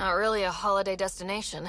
Not really a holiday destination.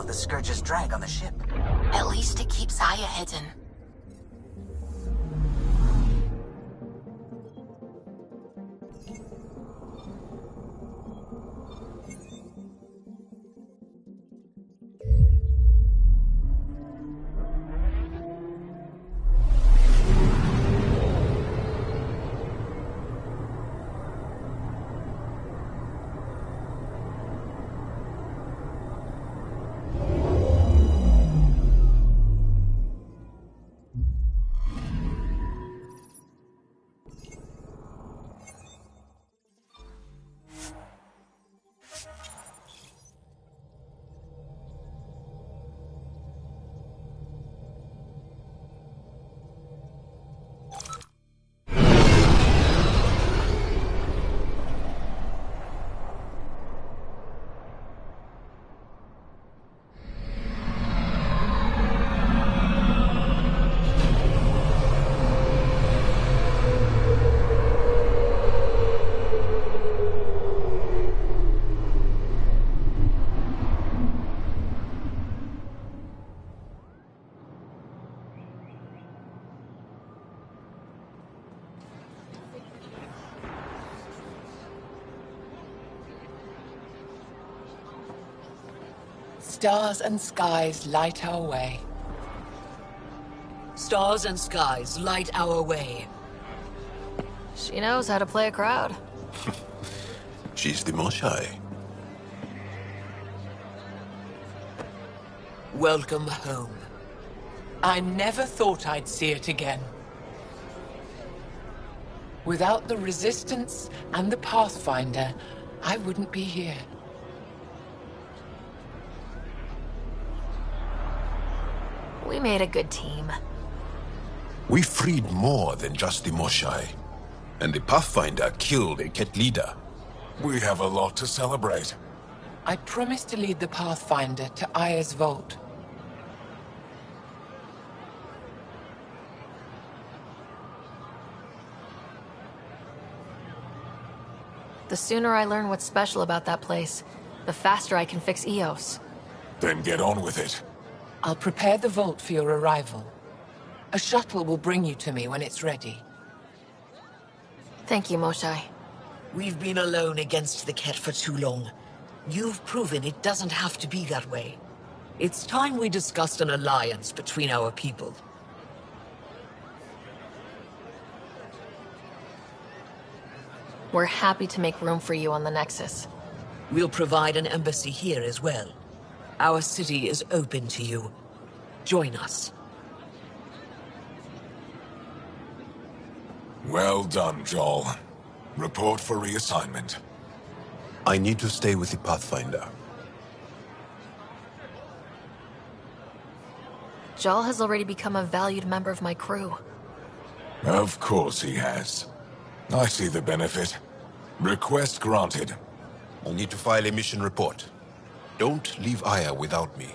The Scourge's drag on the ship. At least it keeps Aya hidden. Stars and skies light our way. Stars and skies light our way. She knows how to play a crowd. She's the Moshai. Welcome home. I never thought I'd see it again. Without the Resistance and the Pathfinder, I wouldn't be here. We made a good team. We freed more than just the Moshai. And the Pathfinder killed a Ket leader. We have a lot to celebrate. I promised to lead the Pathfinder to Aya's vault. The sooner I learn what's special about that place, the faster I can fix Eos. Then get on with it. I'll prepare the vault for your arrival. A shuttle will bring you to me when it's ready. Thank you, Moshai. We've been alone against the Ket for too long. You've proven it doesn't have to be that way. It's time we discussed an alliance between our people. We're happy to make room for you on the Nexus. We'll provide an embassy here as well. Our city is open to you. Join us. Well done, Joel. Report for reassignment. I need to stay with the Pathfinder. Jal has already become a valued member of my crew. Of course he has. I see the benefit. Request granted. I need to file a mission report. Don't leave Aya without me.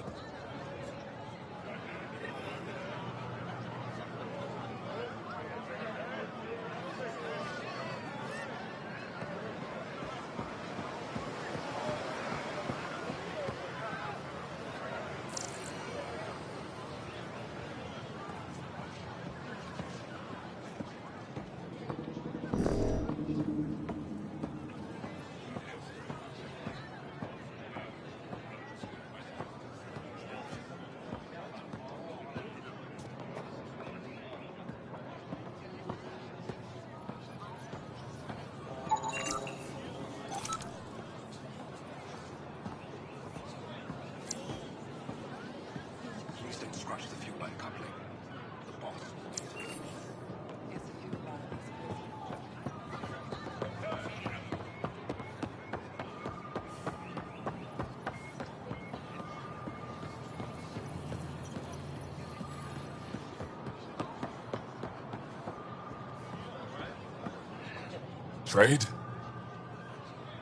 Trade?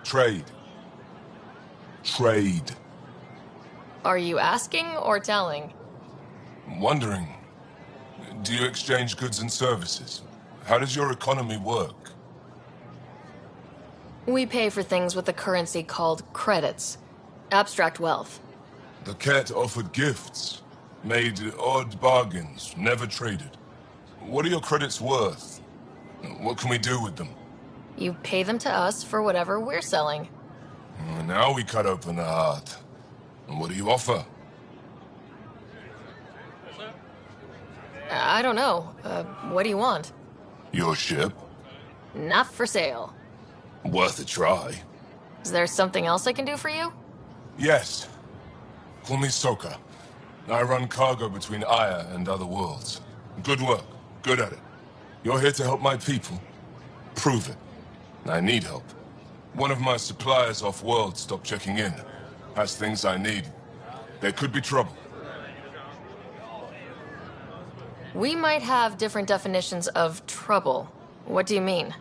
Trade. Trade. Are you asking or telling? Wondering, do you exchange goods and services? How does your economy work? We pay for things with a currency called credits. Abstract wealth. The Ket offered gifts, made odd bargains, never traded. What are your credits worth? What can we do with them? You pay them to us for whatever we're selling. Now we cut open the heart. And what do you offer? I don't know. What do you want? Your ship? Not for sale. Worth a try. Is there something else I can do for you? Yes. Call me Soka. I run cargo between Aya and other worlds. Good work. Good at it. You're here to help my people. Prove it. I need help. One of my suppliers off-world stopped checking in. Has things I need. There could be trouble. We might have different definitions of trouble. What do you mean?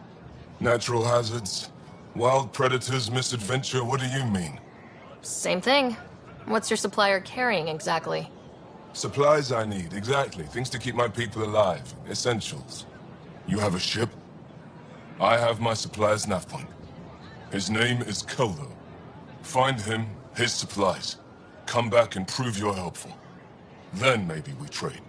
Natural hazards, wild predators, misadventure, what do you mean? Same thing. What's your supplier carrying exactly? Supplies I need, exactly. Things to keep my people alive. Essentials. You have a ship? I have my supplier's nav point. His name is Koldo. Find him, his supplies. Come back and prove you're helpful. Then maybe we trade.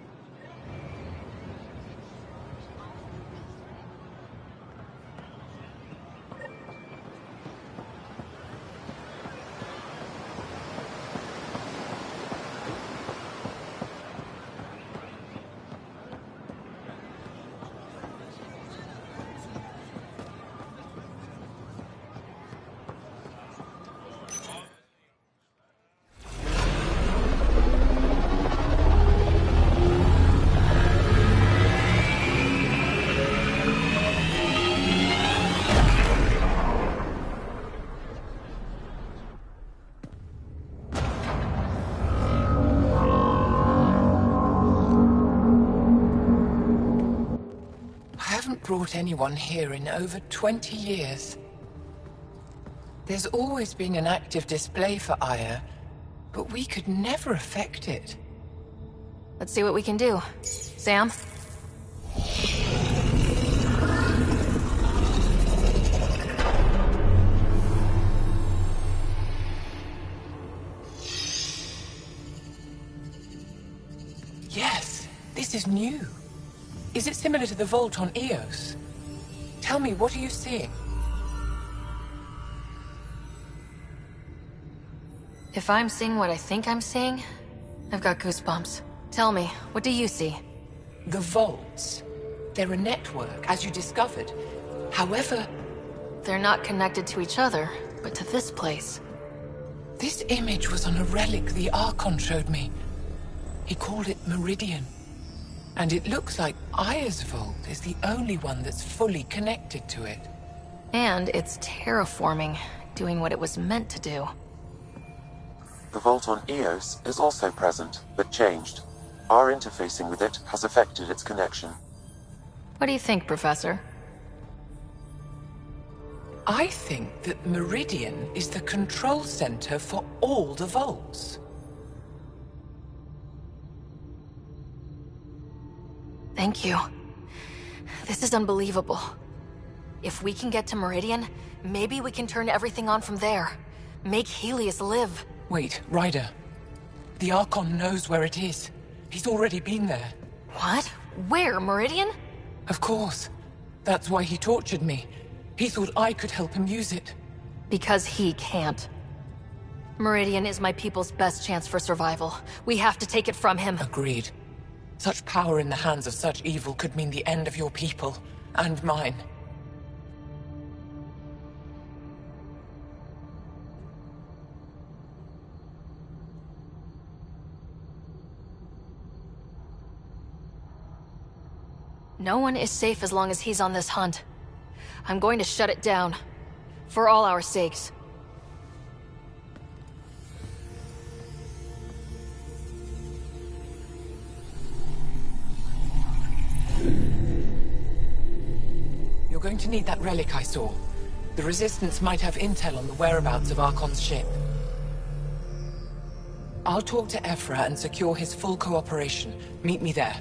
Brought anyone here in over 20 years. There's always been an active display for Aya, but we could never affect it. Let's see what we can do. Sam? Yes, this is new. Is it similar to the vault on Eos? Tell me, what are you seeing? If I'm seeing what I think I'm seeing, I've got goosebumps. Tell me, what do you see? The vaults. They're a network, as you discovered. However... They're not connected to each other, but to this place. This image was on a relic the Archon showed me. He called it Meridian. And it looks like Aya's vault is the only one that's fully connected to it. And it's terraforming, doing what it was meant to do. The vault on Eos is also present, but changed. Our interfacing with it has affected its connection. What do you think, Professor? I think that Meridian is the control center for all the vaults. Thank you. This is unbelievable. If we can get to Meridian, maybe we can turn everything on from there. Make Helios live. Wait, Ryder. The Archon knows where it is. He's already been there. What? Where? Meridian? Of course. That's why he tortured me. He thought I could help him use it. Because he can't. Meridian is my people's best chance for survival. We have to take it from him. Agreed. Such power in the hands of such evil could mean the end of your people, and mine. No one is safe as long as he's on this hunt. I'm going to shut it down. For all our sakes. You're going to need that relic I saw. The Resistance might have intel on the whereabouts of Archon's ship. I'll talk to Ephra and secure his full cooperation. Meet me there.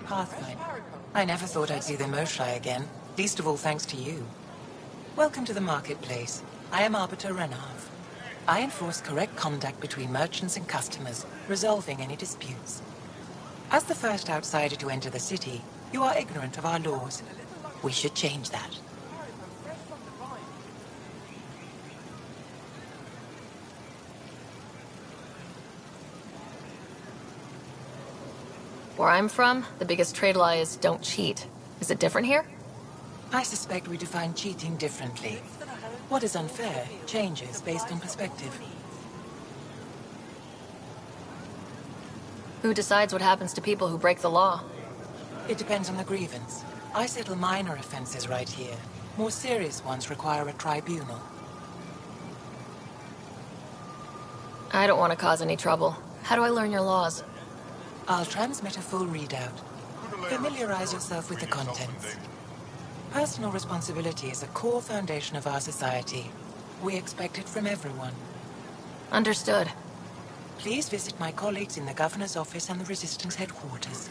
Pathfinder. I never thought I'd see the Moshae again, least of all thanks to you. Welcome to the marketplace. I am Arbiter Renav. I enforce correct conduct between merchants and customers, resolving any disputes. As the first outsider to enter the city, you are ignorant of our laws. We should change that. Where I'm from, the biggest trade law is don't cheat. Is it different here? I suspect we define cheating differently. What is unfair changes based on perspective. Who decides what happens to people who break the law? It depends on the grievance. I settle minor offenses right here. More serious ones require a tribunal. I don't want to cause any trouble. How do I learn your laws? I'll transmit a full readout. Familiarize yourself with the contents. Personal responsibility is a core foundation of our society. We expect it from everyone. Understood. Please visit my colleagues in the Governor's office and the Resistance headquarters.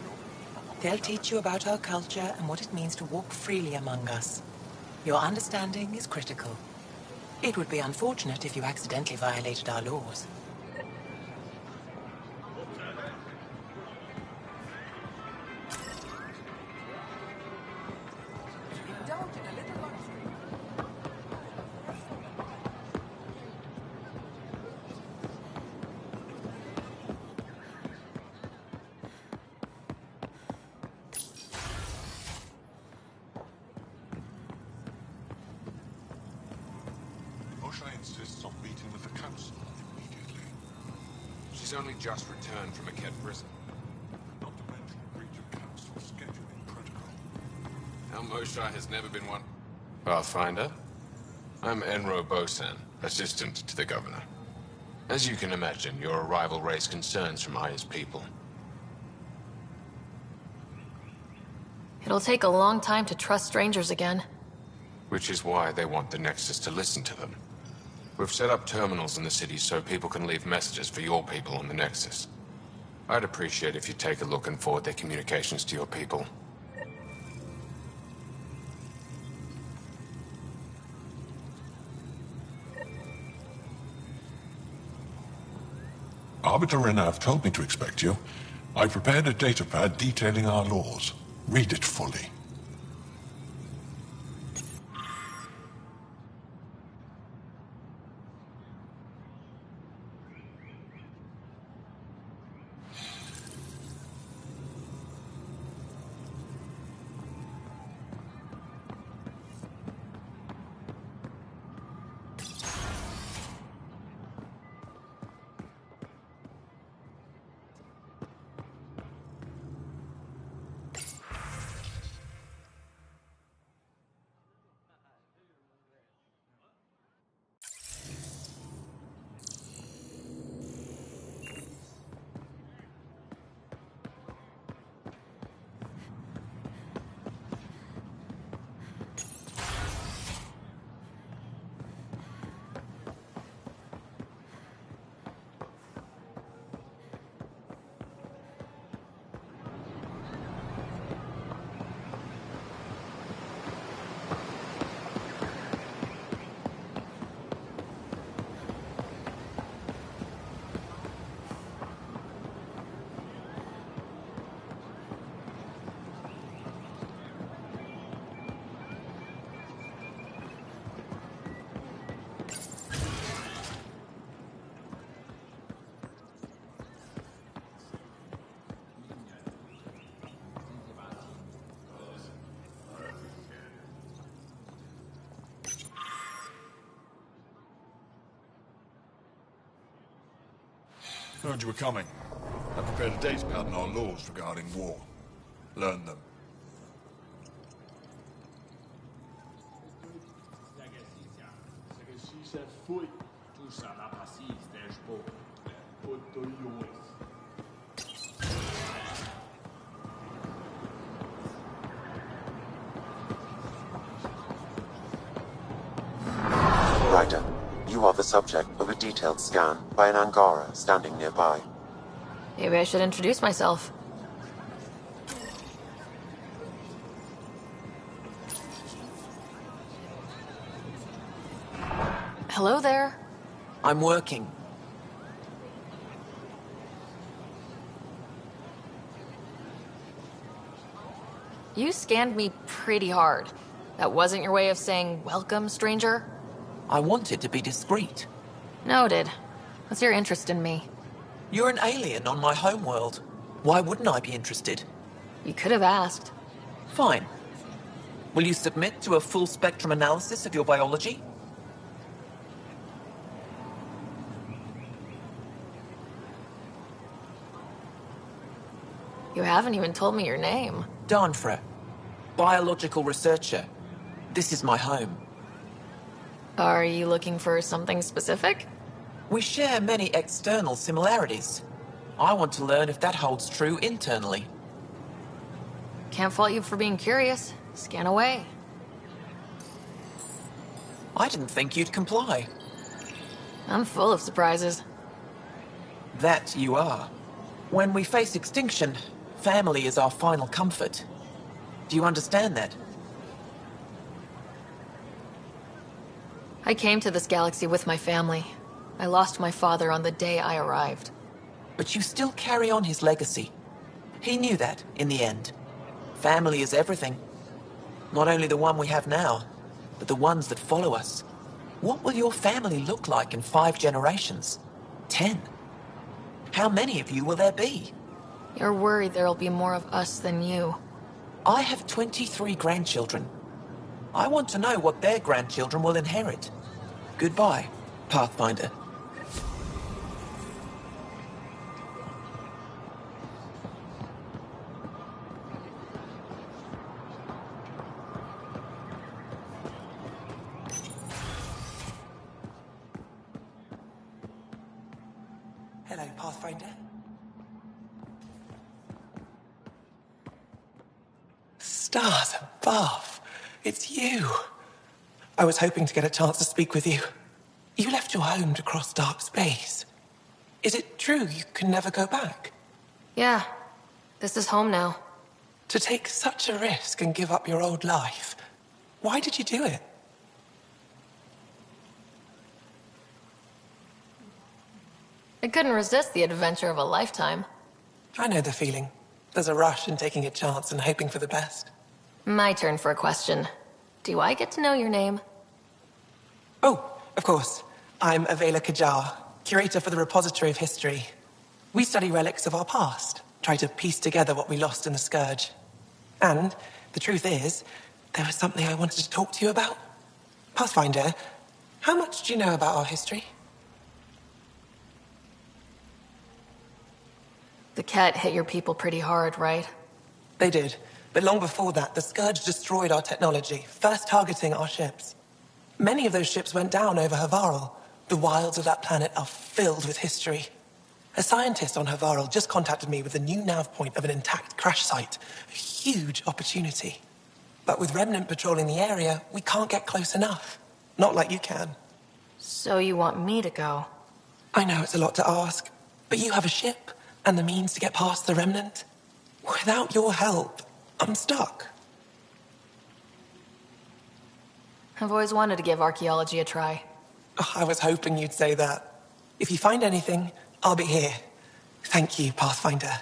They'll teach you about our culture and what it means to walk freely among us. Your understanding is critical. It would be unfortunate if you accidentally violated our laws. Moshae insists on meeting with the council immediately. She's only just returned from a Kett prison. Not to mention breach of council scheduling protocol. Our Moshae has never been one. Pathfinder? I'm Enro Bosan, assistant to the governor. As you can imagine, your arrival raised concerns from Aya's people. It'll take a long time to trust strangers again. Which is why they want the Nexus to listen to them. We've set up terminals in the city so people can leave messages for your people on the Nexus. I'd appreciate if you take a look and forward their communications to your people. Arbiter Renav told me to expect you. I prepared a datapad detailing our laws. Read it fully. Heard you were coming. I prepared a data pad on our laws regarding war. Learn them. Ryder, you are the subject of a detailed scan by an Angara standing nearby. Maybe I should introduce myself. Hello there. I'm working. You scanned me pretty hard. That wasn't your way of saying, welcome, stranger? I wanted to be discreet. Noted. What's your interest in me? You're an alien on my homeworld. Why wouldn't I be interested? You could have asked. Fine. Will you submit to a full spectrum analysis of your biology? You haven't even told me your name. Danfra. Biological researcher. This is my home. Are you looking for something specific? We share many external similarities. I want to learn if that holds true internally. Can't fault you for being curious. Scan away. I didn't think you'd comply. I'm full of surprises. That you are. When we face extinction, family is our final comfort. Do you understand that? I came to this galaxy with my family. I lost my father on the day I arrived. But you still carry on his legacy. He knew that, in the end. Family is everything. Not only the one we have now, but the ones that follow us. What will your family look like in 5 generations? 10? How many of you will there be? You're worried there'll be more of us than you. I have 23 grandchildren. I want to know what their grandchildren will inherit. Goodbye, Pathfinder. Hello, Pathfinder. Stars above. It's you. I was hoping to get a chance to speak with you. You left your home to cross dark space. Is it true you can never go back? Yeah. This is home now. To take such a risk and give up your old life, why did you do it? I couldn't resist the adventure of a lifetime. I know the feeling. There's a rush in taking a chance and hoping for the best. My turn for a question. Do I get to know your name? Oh, of course. I'm Avela Kajar, curator for the Repository of History. We study relics of our past, try to piece together what we lost in the Scourge. And the truth is, there was something I wanted to talk to you about. Pathfinder, how much do you know about our history? The Ket hit your people pretty hard, right? They did. But long before that, the Scourge destroyed our technology, first targeting our ships. Many of those ships went down over Havarl. The wilds of that planet are filled with history. A scientist on Havarl just contacted me with the new nav point of an intact crash site. A huge opportunity. But with Remnant patrolling the area, we can't get close enough. Not like you can. So you want me to go? I know it's a lot to ask, but you have a ship and the means to get past the Remnant. Without your help, I'm stuck. I've always wanted to give archaeology a try. Oh, I was hoping you'd say that. If you find anything, I'll be here. Thank you, Pathfinder.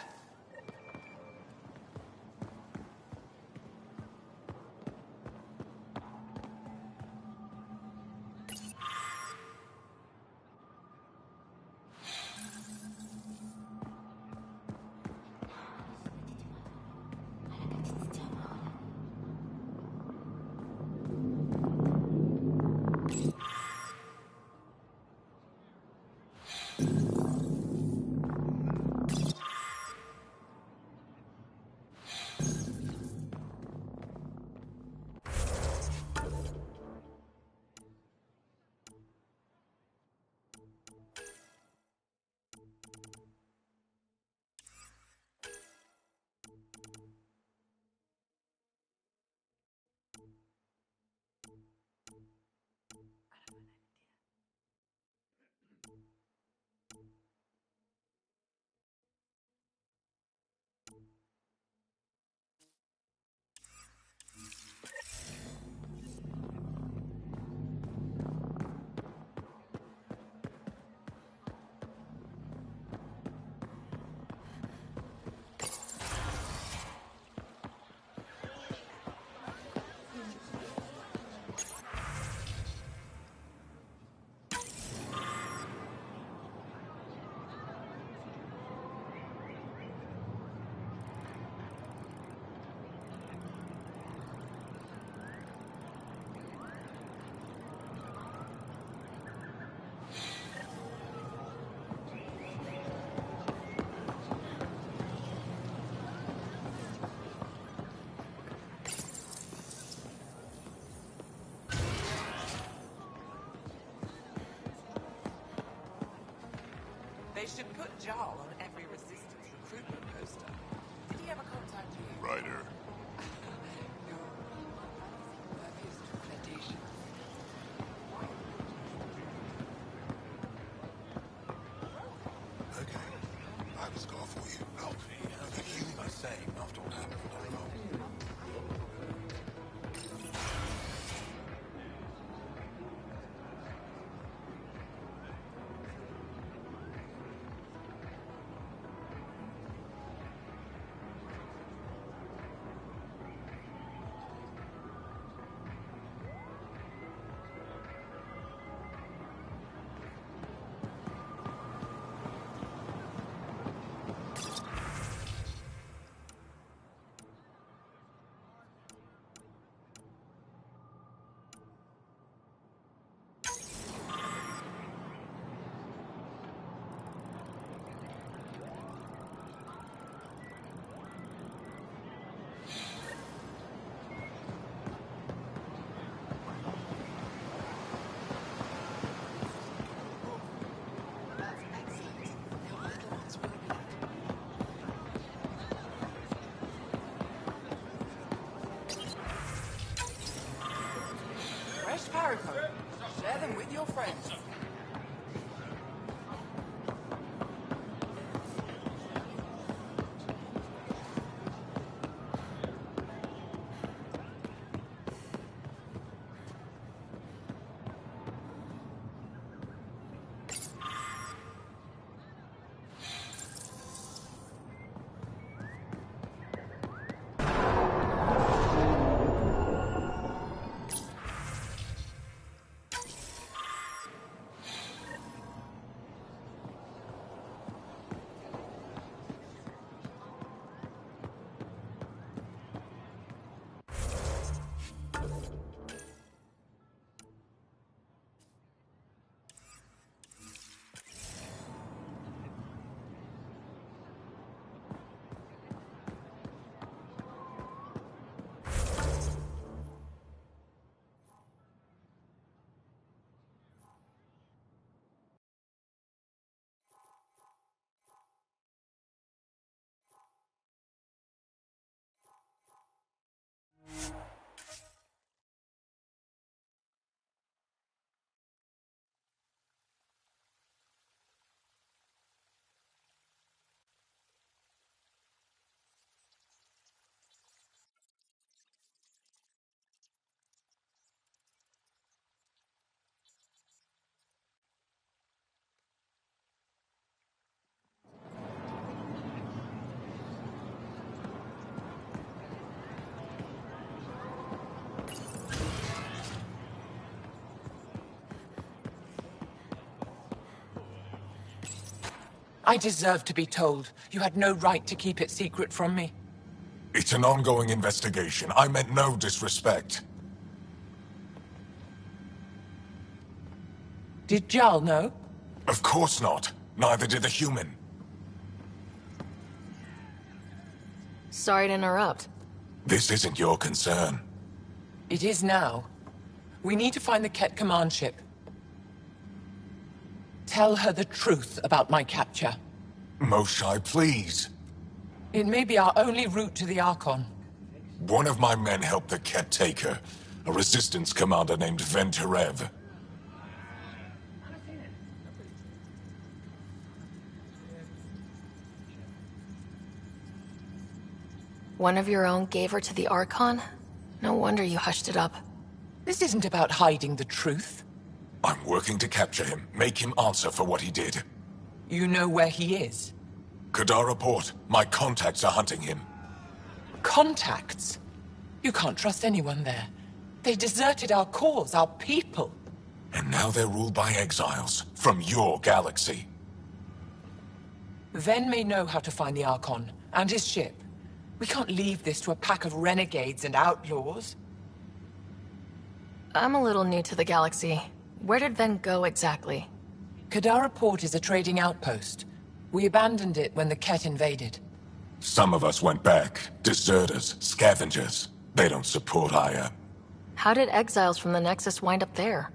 They should put Jarl on every resistance recruitment poster. Did he ever contact you? Ryder. No. His recommendation. Okay. I have a scar for you. Help me. The human same after what happened on the road. Fresh Paracone. Share them with your friends. I deserve to be told. You had no right to keep it secret from me. It's an ongoing investigation. I meant no disrespect. Did Jarl know? Of course not. Neither did the human. Sorry to interrupt. This isn't your concern. It is now. We need to find the Ket command ship. Tell her the truth about my capture. Moshai, please. It may be our only route to the Archon. One of my men helped the Ket take her. A resistance commander named Venterev. One of your own gave her to the Archon? No wonder you hushed it up. This isn't about hiding the truth. I'm working to capture him, make him answer for what he did. You know where he is? Kadara Port. My contacts are hunting him. Contacts? You can't trust anyone there. They deserted our cause, our people. And now they're ruled by exiles from your galaxy. Ven may know how to find the Archon and his ship. We can't leave this to a pack of renegades and outlaws. I'm a little new to the galaxy. Where did Ven go exactly? Kadara Port is a trading outpost. We abandoned it when the Ket invaded. Some of us went back. Deserters, scavengers. They don't support Aya. How did exiles from the Nexus wind up there?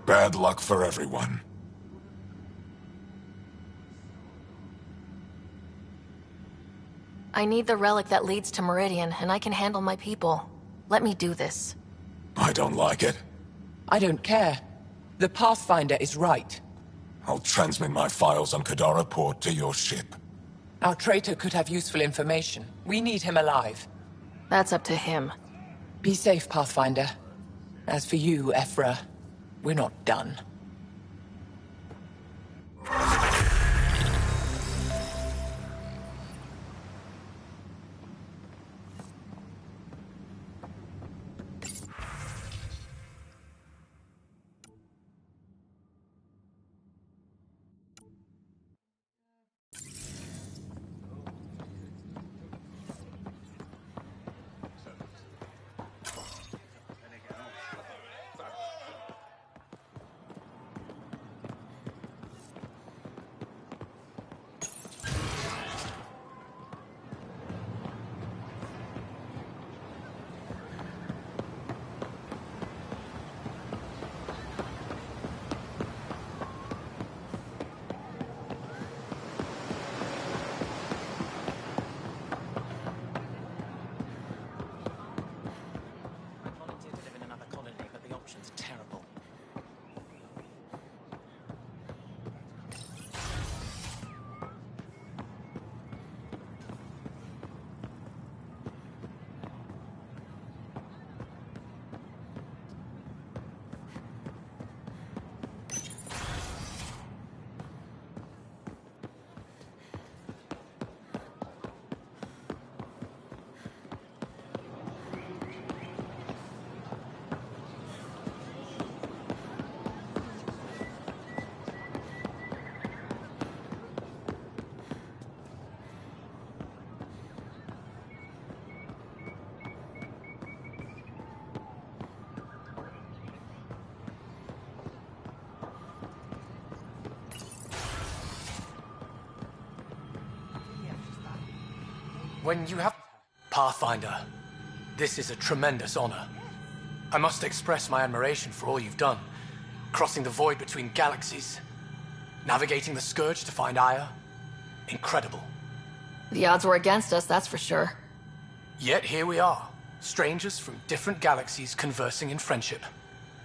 Bad luck for everyone. I need the relic that leads to Meridian, and I can handle my people. Let me do this. I don't like it. I don't care. The Pathfinder is right. I'll transmit my files on Kadara Port to your ship. Our traitor could have useful information. We need him alive. That's up to him. Be safe, Pathfinder. As for you, Ephra, we're not done. When you have... Pathfinder, this is a tremendous honor. I must express my admiration for all you've done. Crossing the void between galaxies, navigating the Scourge to find Aya. Incredible. The odds were against us, that's for sure. Yet here we are, strangers from different galaxies conversing in friendship.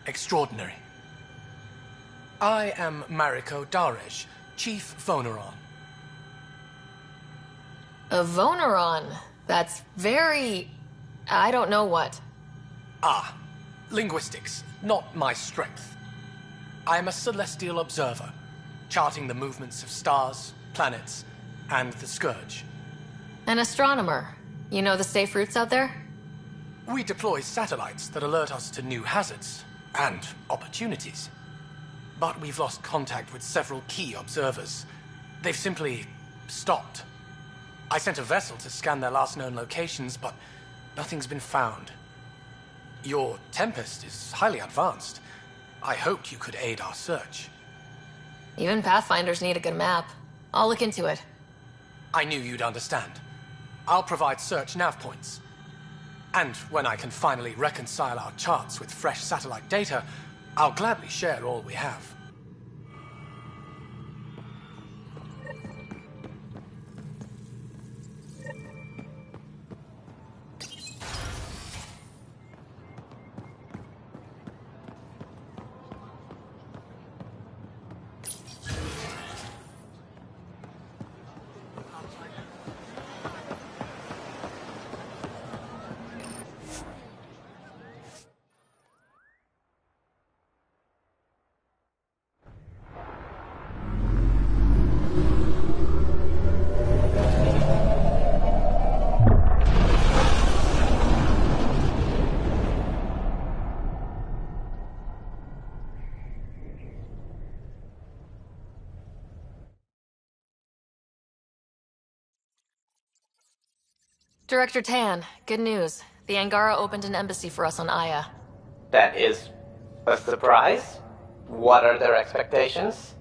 Extraordinary. I am Mariko Darej, Chief Voneron. A Voneron? That's very... I don't know what. Ah, linguistics, not my strength. I am a celestial observer, charting the movements of stars, planets, and the Scourge. An astronomer. You know the safe routes out there? We deploy satellites that alert us to new hazards and opportunities. But we've lost contact with several key observers. They've simply stopped. I sent a vessel to scan their last known locations, but nothing's been found. Your Tempest is highly advanced. I hoped you could aid our search. Even Pathfinders need a good map. I'll look into it. I knew you'd understand. I'll provide search nav points. And when I can finally reconcile our charts with fresh satellite data, I'll gladly share all we have. Director Tan, good news. The Angara opened an embassy for us on Aya. That is a surprise? What are their expectations?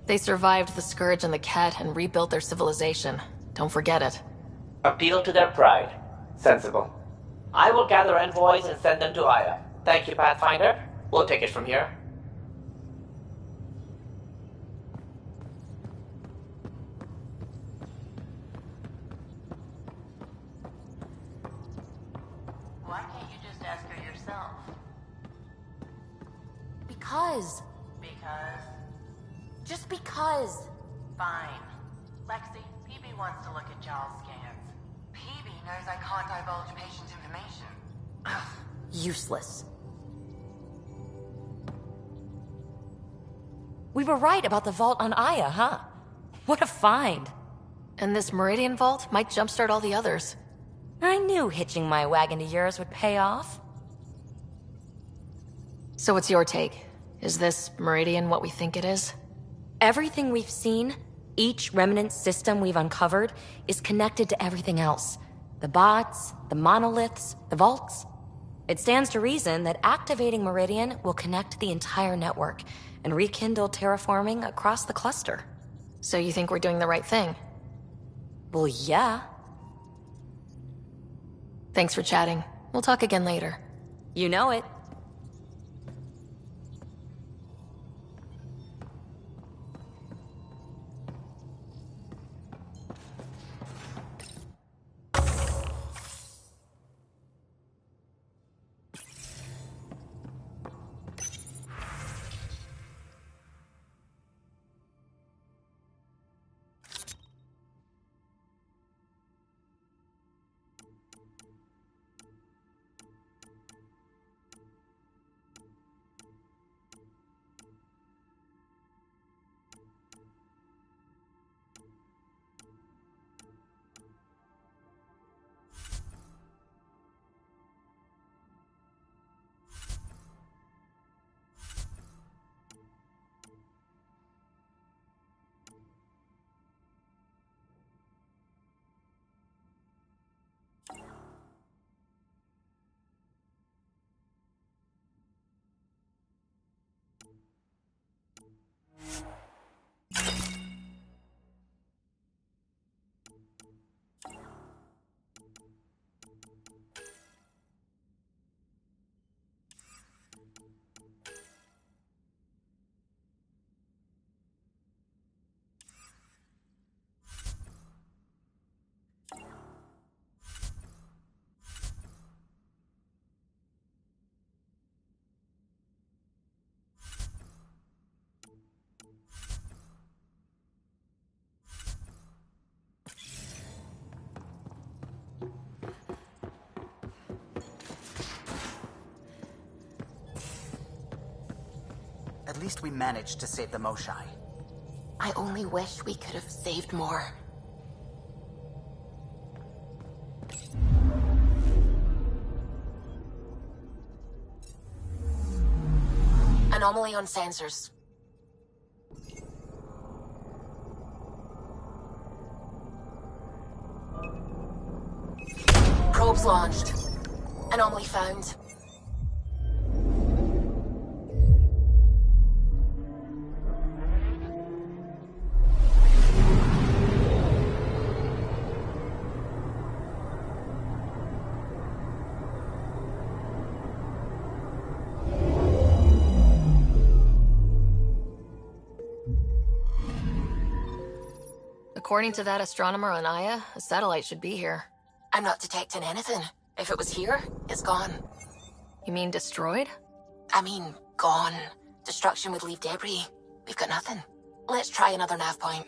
They survived the Scourge and the Ket and rebuilt their civilization. Don't forget it. Appeal to their pride. Sensible. I will gather envoys and send them to Aya. Thank you, Pathfinder. We'll take it from here. Why can't you just ask her yourself? Because. Because? Just because. Fine. Lexi, PB wants to look at y'all's scans. PB knows I can't divulge patient information. Useless. We were right about the vault on Aya, huh? What a find. And this Meridian vault might jumpstart all the others. I knew hitching my wagon to yours would pay off. So what's your take? Is this Meridian what we think it is? Everything we've seen, each remnant system we've uncovered, is connected to everything else. The bots, the monoliths, the vaults. It stands to reason that activating Meridian will connect the entire network and rekindle terraforming across the cluster. So you think we're doing the right thing? Well, yeah. Thanks for chatting. We'll talk again later. You know it. At least we managed to save the Moshai. I only wish we could have saved more. Anomaly on sensors. Probes launched. Anomaly found. According to that astronomer on Aya, a satellite should be here. I'm not detecting anything. If it was here, it's gone. You mean destroyed? I mean, gone. Destruction would leave debris. We've got nothing. Let's try another nav point.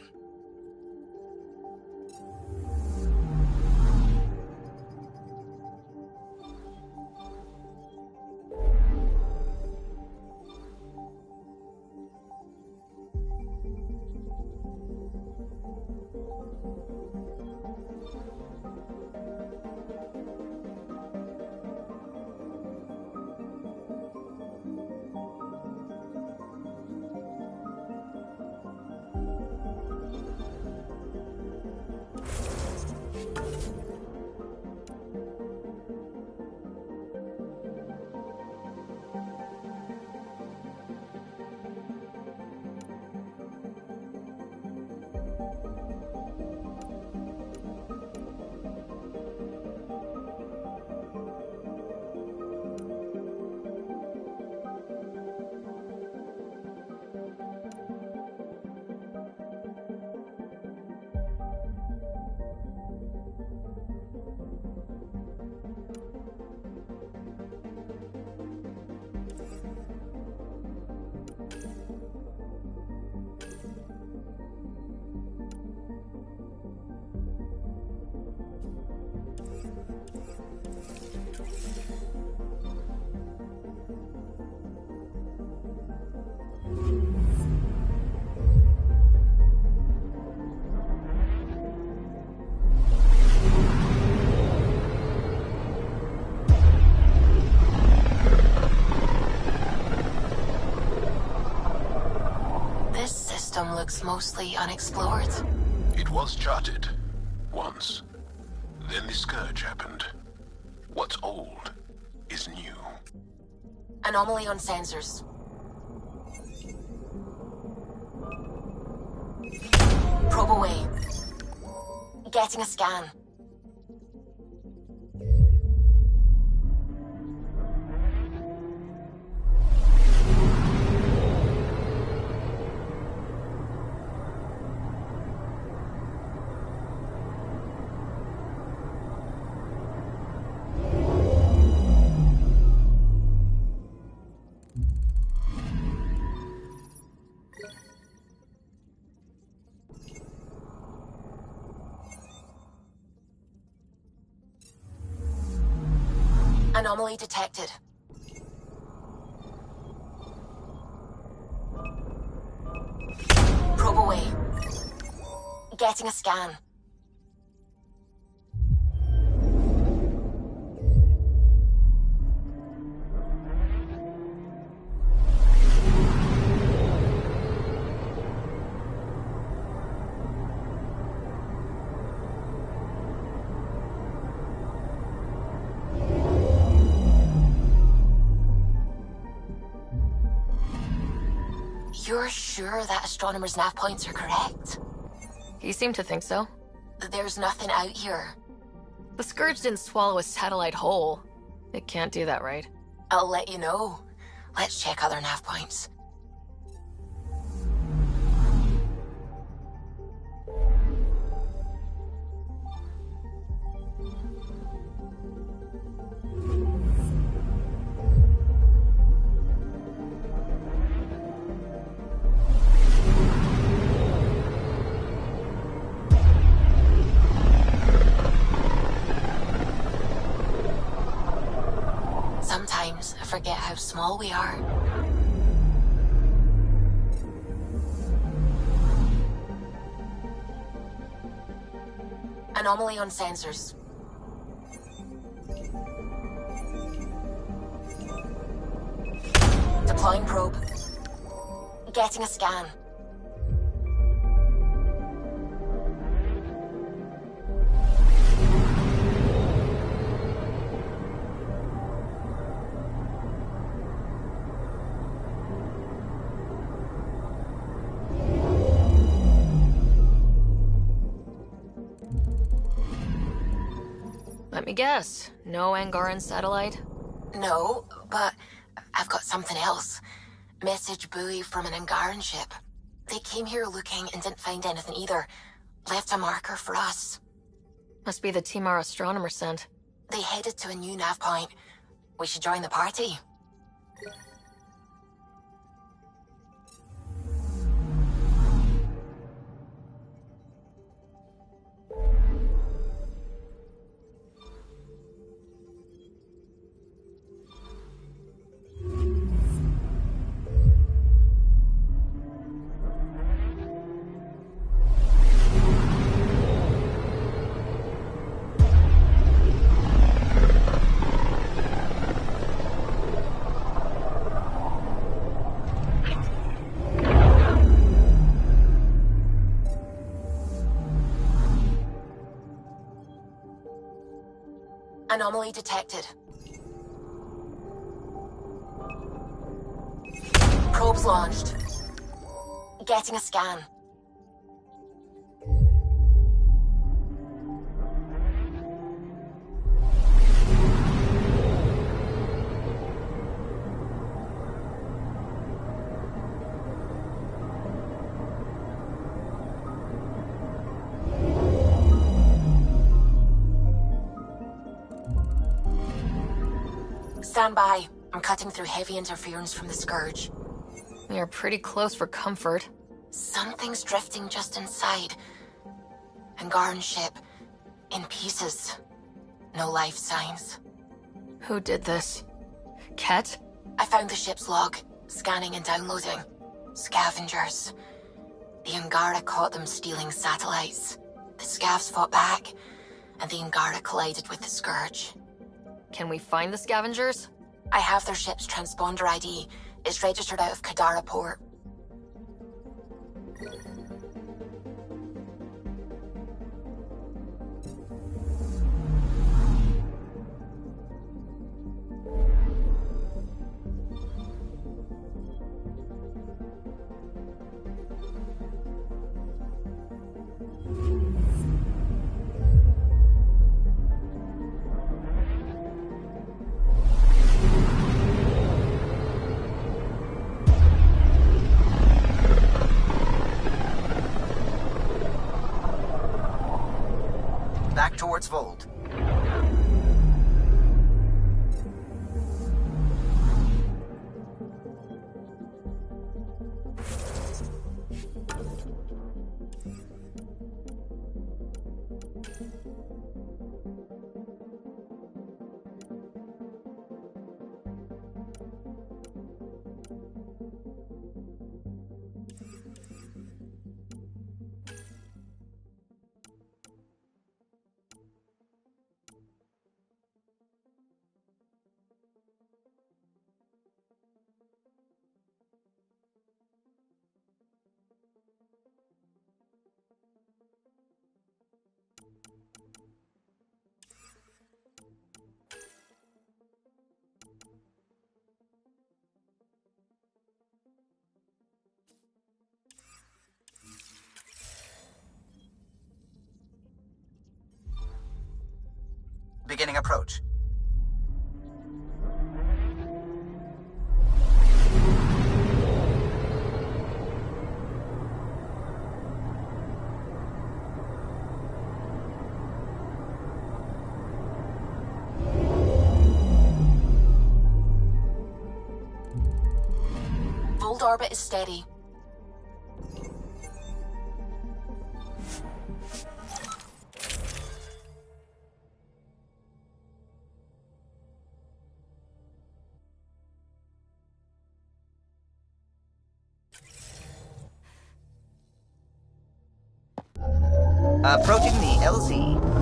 system looks mostly unexplored. It was charted. Once. Then the Scourge happened. What's old is new. Anomaly on sensors. Probe away. Getting a scan. Anomaly detected. Probe away. Getting a scan. You're sure that astronomer's nav points are correct? He seemed to think so. There's nothing out here. The Scourge didn't swallow a satellite whole. It can't do that, right? I'll let you know. Let's check other nav points. Sometimes I forget how small we are. Anomaly on sensors. Deploying probe. Getting a scan. Let me guess. No Angaran satellite? No, but I've got something else. Message buoy from an Angaran ship. They came here looking and didn't find anything either. Left a marker for us. Must be the team our astronomer sent. They headed to a new nav point. We should join the party. Anomaly detected. Probes launched. Getting a scan. Stand by. I'm cutting through heavy interference from the Scourge. We are pretty close for comfort. Something's drifting just inside. Angaran ship. In pieces. No life signs. Who did this? Ket? I found the ship's log. Scanning and downloading. Scavengers. The Angara caught them stealing satellites. The Scavs fought back, and the Angara collided with the Scourge. Can we find the scavengers? I have their ship's transponder ID. It's registered out of Kadara port. Back towards Vold. Beginning approach. Vold orbit is steady. Approaching the LZ.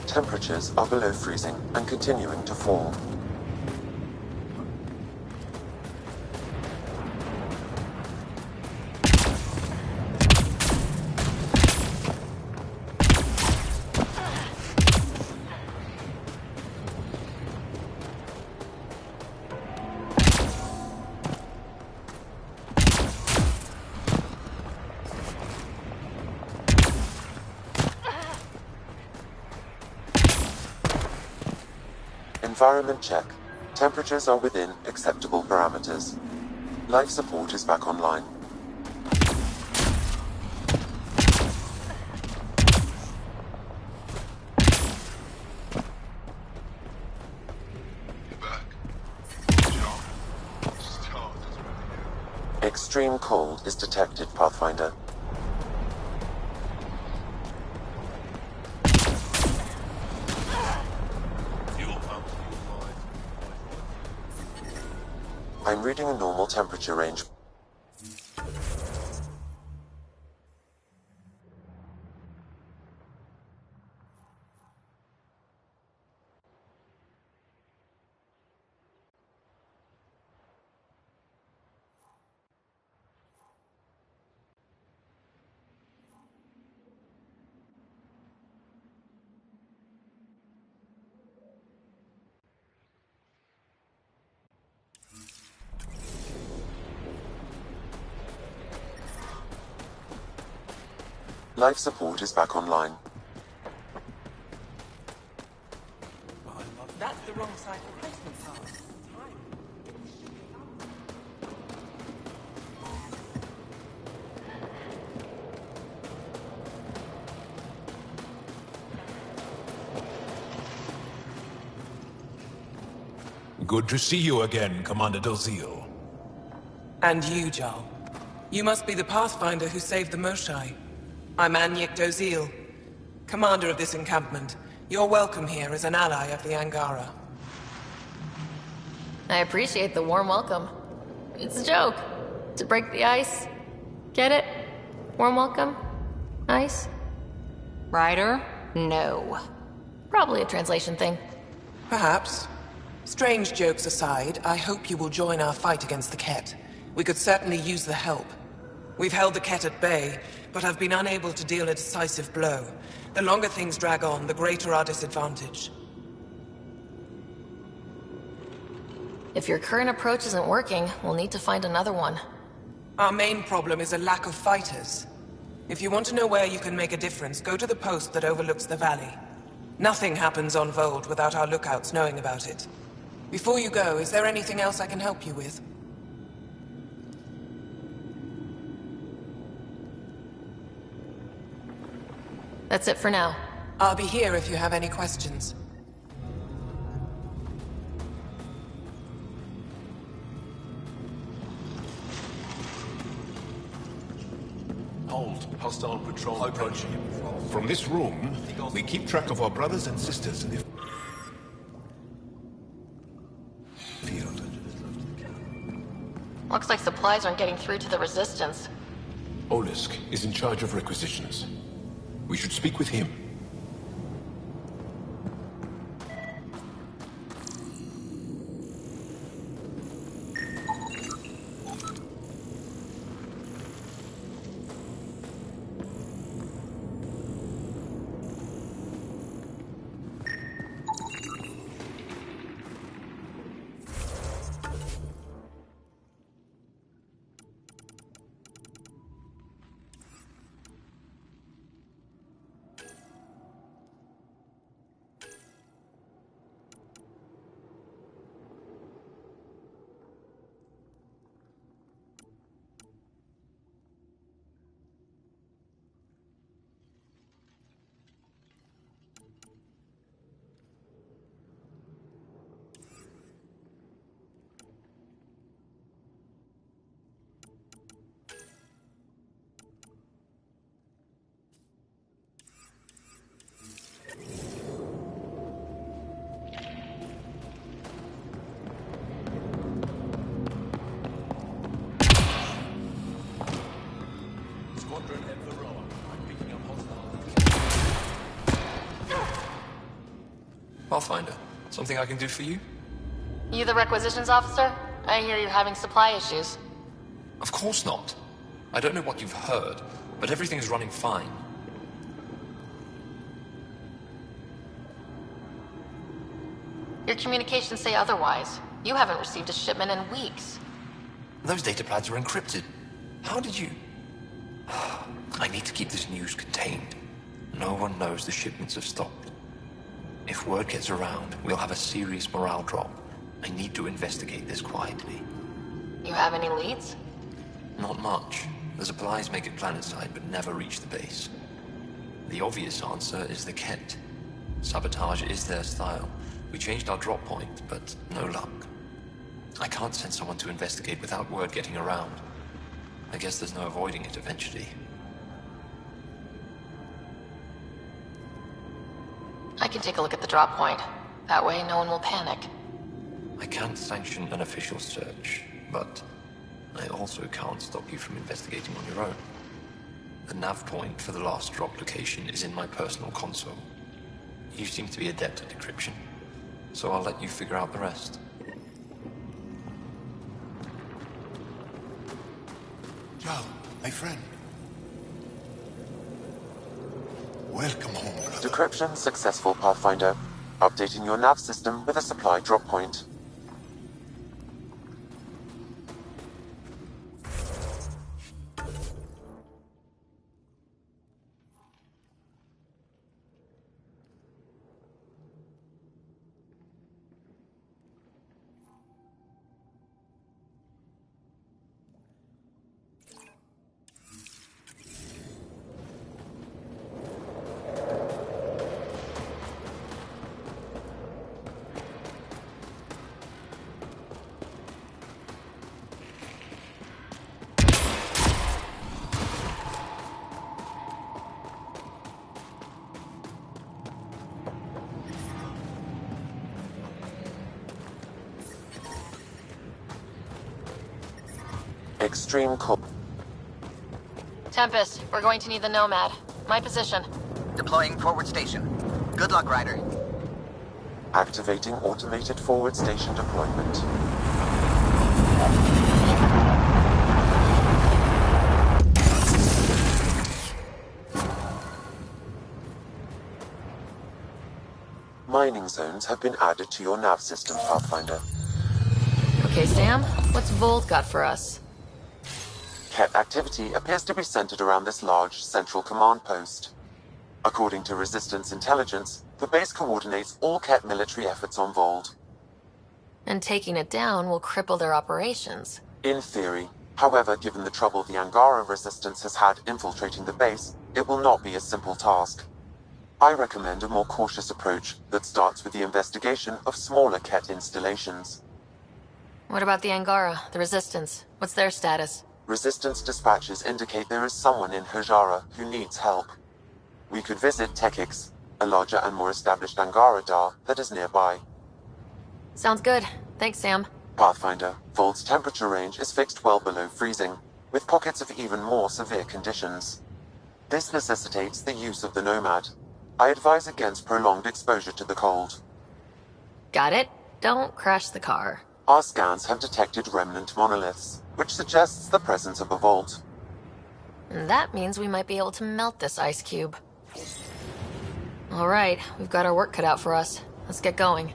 Temperatures are below freezing and continuing to fall. Environment check. Temperatures are within acceptable parameters. Life support is back online. Extreme cold is detected, Pathfinder. I'm reading a normal temperature range. Life support is back online. That's the wrong side for placement card. Good to see you again, Commander Dozil. And you, Jarl. You must be the Pathfinder who saved the Moshai. I'm Anyek Dozil, commander of this encampment. You're welcome here as an ally of the Angara. I appreciate the warm welcome. It's a joke. To break the ice. Get it? Warm welcome? Ice? Ryder? No. Probably a translation thing. Perhaps. Strange jokes aside, I hope you will join our fight against the Ket. We could certainly use the help. We've held the Ket at bay, but have been unable to deal a decisive blow. The longer things drag on, the greater our disadvantage. If your current approach isn't working, we'll need to find another one. Our main problem is a lack of fighters. If you want to know where you can make a difference, go to the post that overlooks the valley. Nothing happens on Vold without our lookouts knowing about it. Before you go, is there anything else I can help you with? That's it for now. I'll be here if you have any questions. Hold. Hostile patrol approaching. From this room, we keep track of our brothers and sisters in the field. Looks like supplies aren't getting through to the Resistance. Olisk is in charge of requisitions. We should speak with him. Pathfinder, something I can do for you? You the requisitions officer? I hear you're having supply issues. Of course not. I don't know what you've heard, but everything's running fine. Your communications say otherwise. You haven't received a shipment in weeks. Those data pads are encrypted. How did you... I need to keep this news contained. No one knows the shipments have stopped. If word gets around, we'll have a serious morale drop. I need to investigate this quietly. You have any leads? Not much. The supplies make it planetside, but never reach the base. The obvious answer is the Ket. Sabotage is their style. We changed our drop point, but no luck. I can't send someone to investigate without word getting around. I guess there's no avoiding it eventually. I can take a look at the drop point. That way, no one will panic. I can't sanction an official search, but I also can't stop you from investigating on your own. The nav point for the last drop location is in my personal console. You seem to be adept at decryption, so I'll let you figure out the rest. Joe, my friend. Welcome home, brother. Decryption successful, Pathfinder. Updating your nav system with a supply drop point. Extreme cold. Tempest, we're going to need the Nomad. My position. Deploying forward station. Good luck, Ryder. Activating automated forward station deployment. Mining zones have been added to your nav system, Pathfinder. Okay, Sam, what's Volt got for us? Ket activity appears to be centered around this large central command post. According to Resistance intelligence, the base coordinates all Ket military efforts on Vold. And taking it down will cripple their operations. In theory. However, given the trouble the Angara Resistance has had infiltrating the base, it will not be a simple task. I recommend a more cautious approach that starts with the investigation of smaller Ket installations. What about the Angara, the Resistance? What's their status? Resistance dispatches indicate there is someone in Hajara who needs help. We could visit Tekix, a larger and more established Angara Dar that is nearby. Sounds good. Thanks, Sam. Pathfinder, Vold's temperature range is fixed well below freezing, with pockets of even more severe conditions. This necessitates the use of the Nomad. I advise against prolonged exposure to the cold. Got it. Don't crash the car. Our scans have detected remnant monoliths, which suggests the presence of a vault. And that means we might be able to melt this ice cube. All right, we've got our work cut out for us. Let's get going.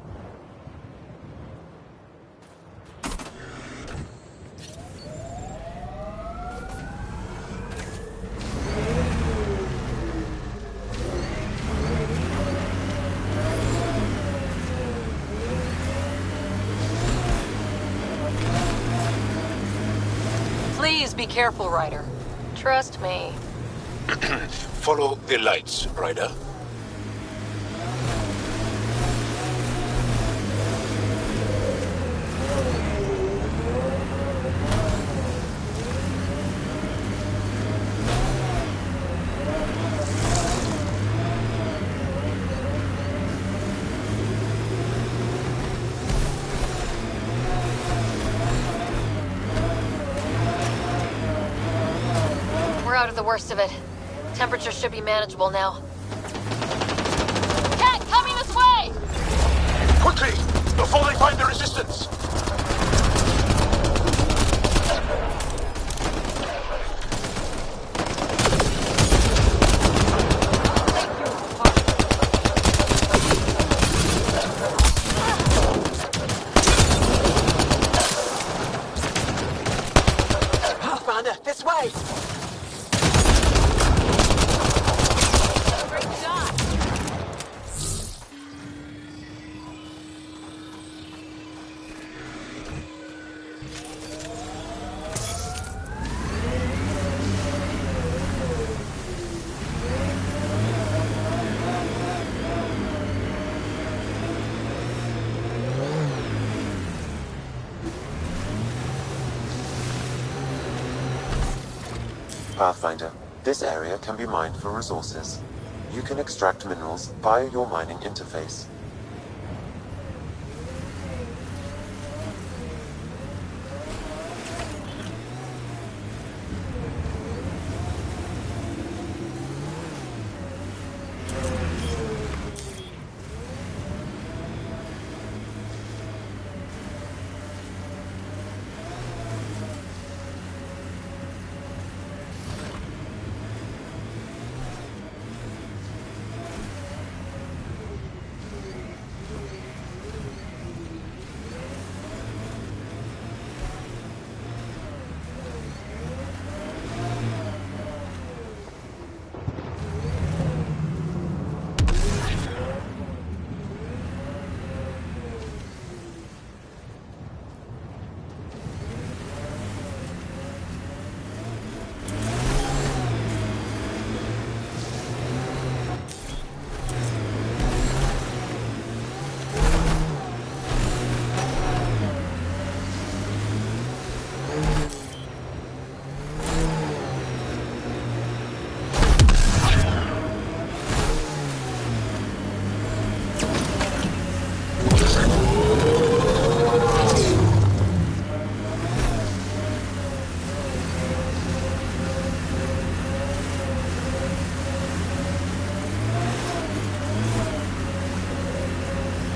Please be careful, Ryder. Trust me. Follow the lights, Ryder. Out of the worst of it. Temperature should be manageable now. Cat, coming this way! Quickly! Before they find the Resistance! Pathfinder, this way! Pathfinder, this area can be mined for resources. You can extract minerals via your mining interface.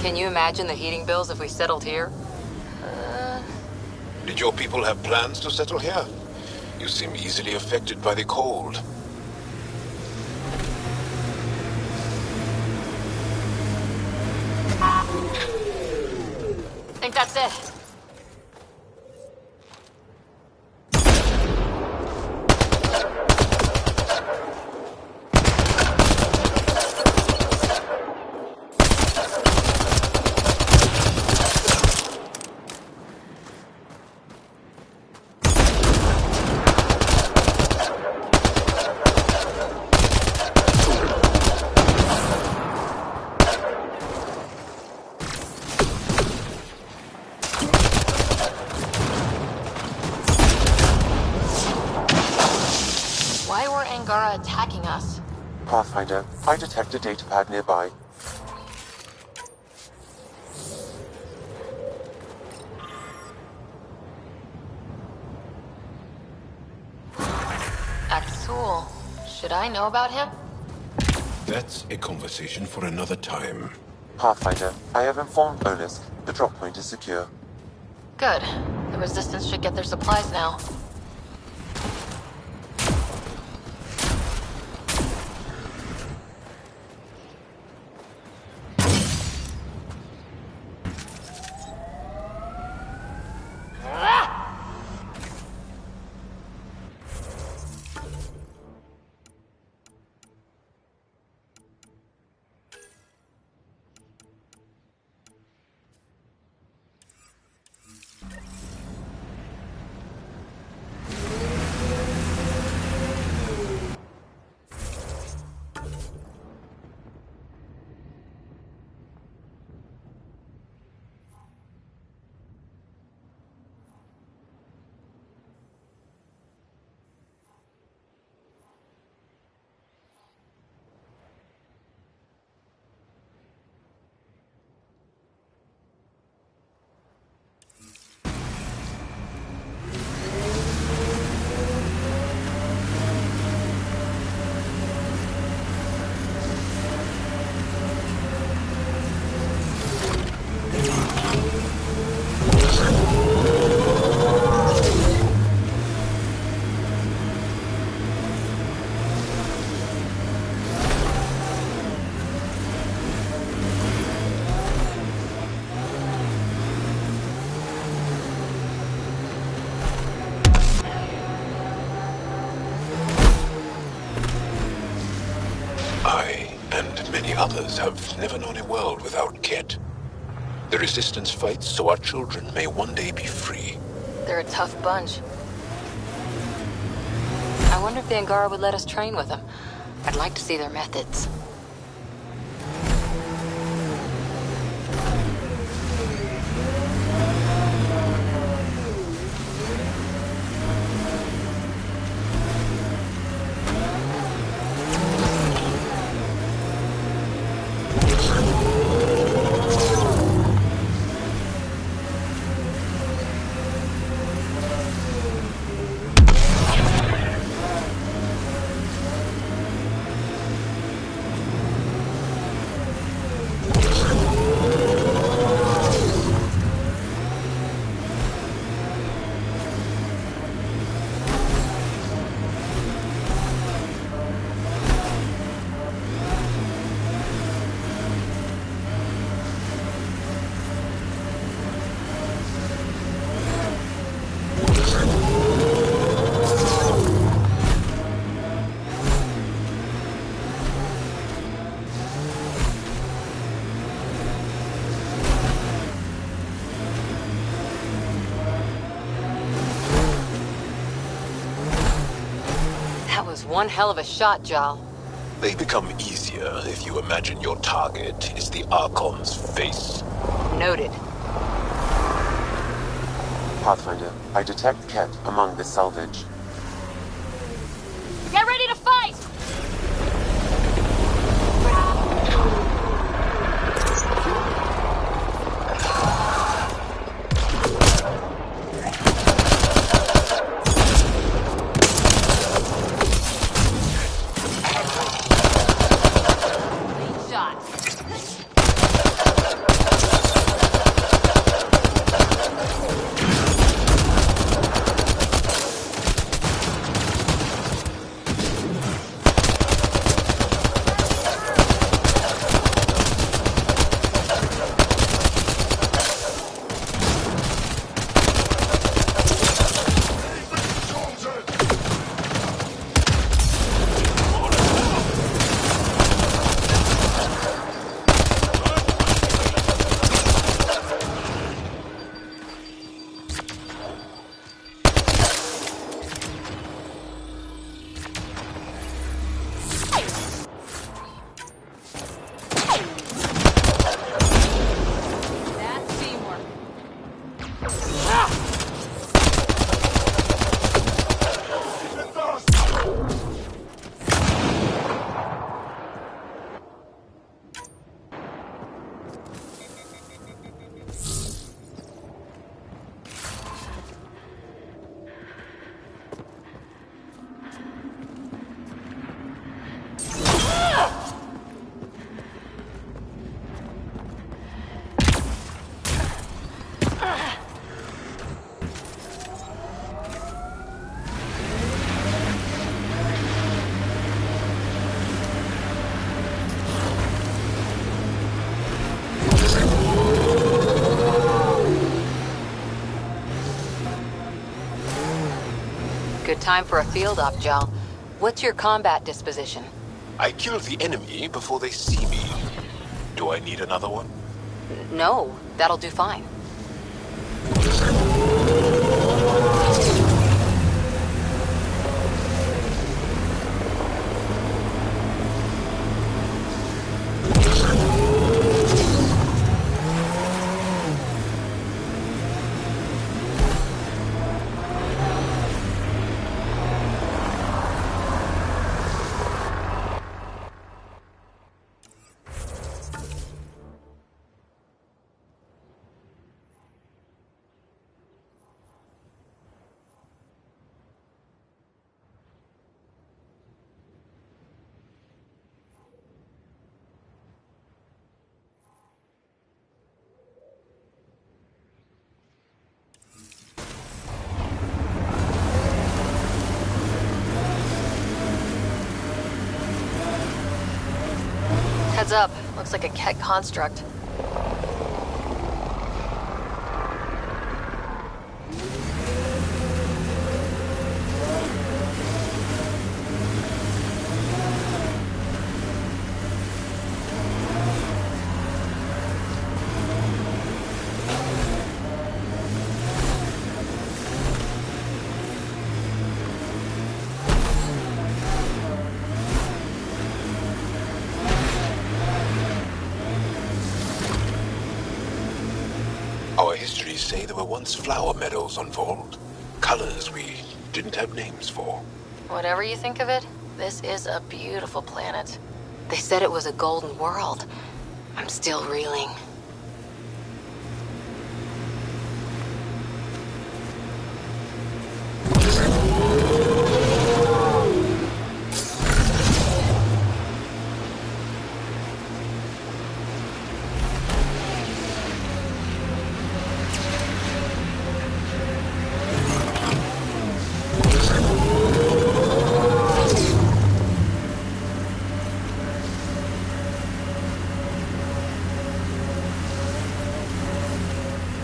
Can you imagine the heating bills if we settled here? Did your people have plans to settle here? You seem easily affected by the cold. I think that's it. Why were Angara attacking us? Pathfinder, I detect a datapad nearby. Axul. Should I know about him? That's a conversation for another time. Pathfinder, I have informed Olisk. The drop point is secure. Good. The Resistance should get their supplies now. Many others have never known a world without Ket. The Resistance fights so our children may one day be free. They're a tough bunch. I wonder if the Angara would let us train with them. I'd like to see their methods. That was one hell of a shot, Jal. They become easier if you imagine your target is the Archon's face. Noted. Pathfinder, I detect Ket among the salvage. Get ready to fight! Lead shot. Time for a field op, Jal. What's your combat disposition? I kill the enemy before they see me. Do I need another one? No, that'll do fine. Heads up. Looks like a Ket construct. Our histories say there were once flower meadows on Vold. Colors we didn't have names for. Whatever you think of it, this is a beautiful planet. They said it was a golden world. I'm still reeling.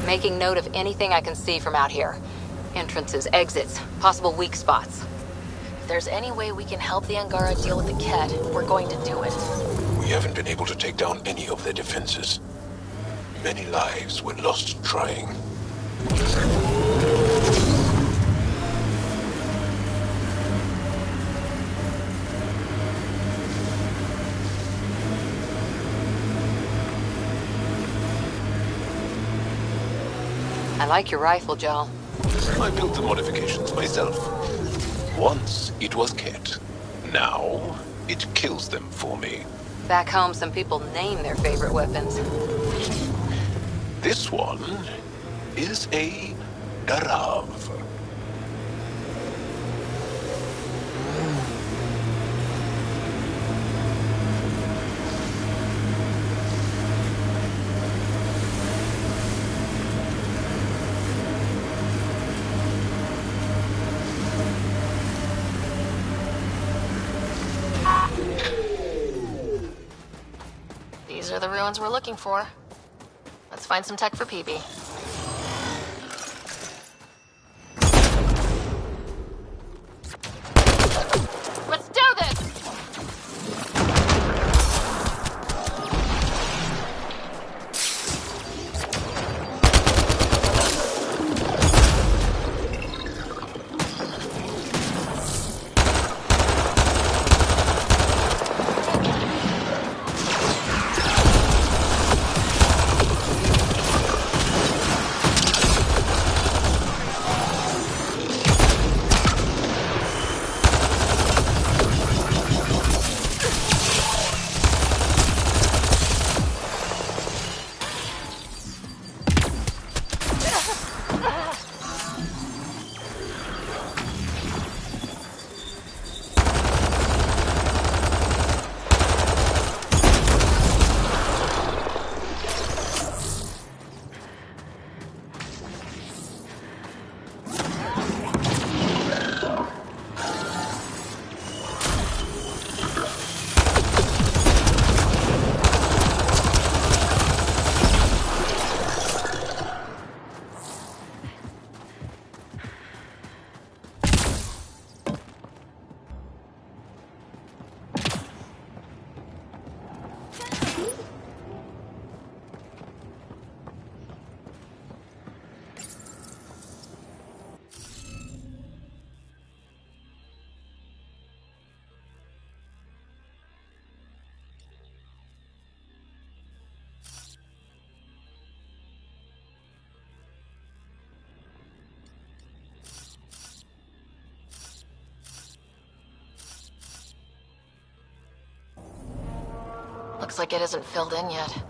Making note of anything I can see from out here. Entrances, exits, possible weak spots. If there's any way we can help the Angara deal with the Ket, we're going to do it. We haven't been able to take down any of their defenses. Many lives were lost trying. I like your rifle, Jal. I built the modifications myself. Once it was Ket. Now it kills them for me. Back home, some people name their favorite weapons. This one is a Darav. These are the ruins we're looking for. Let's find some tech for PB. Let's do this! Looks like it isn't filled in yet.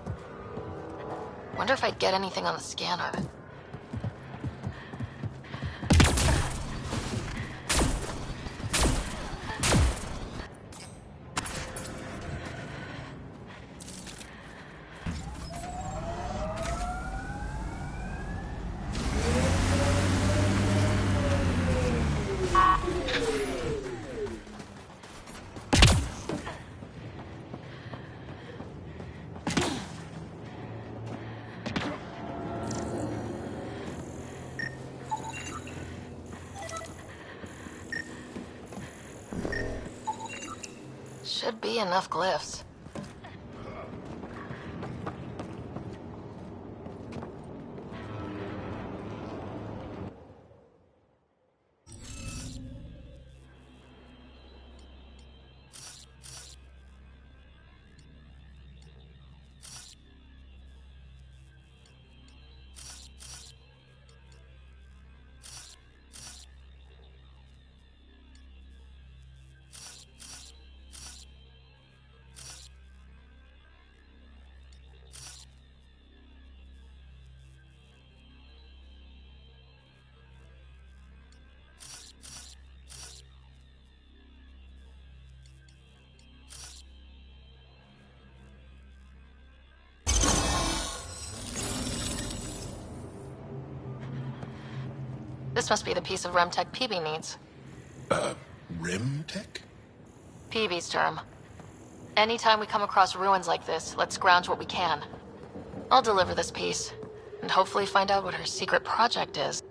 Wonder if I'd get anything on the scanner. Should be enough glyphs. This must be the piece of Remtech PB needs. Remtech? PB's term. Anytime we come across ruins like this, let's scrounge what we can. I'll deliver this piece, and hopefully find out what her secret project is.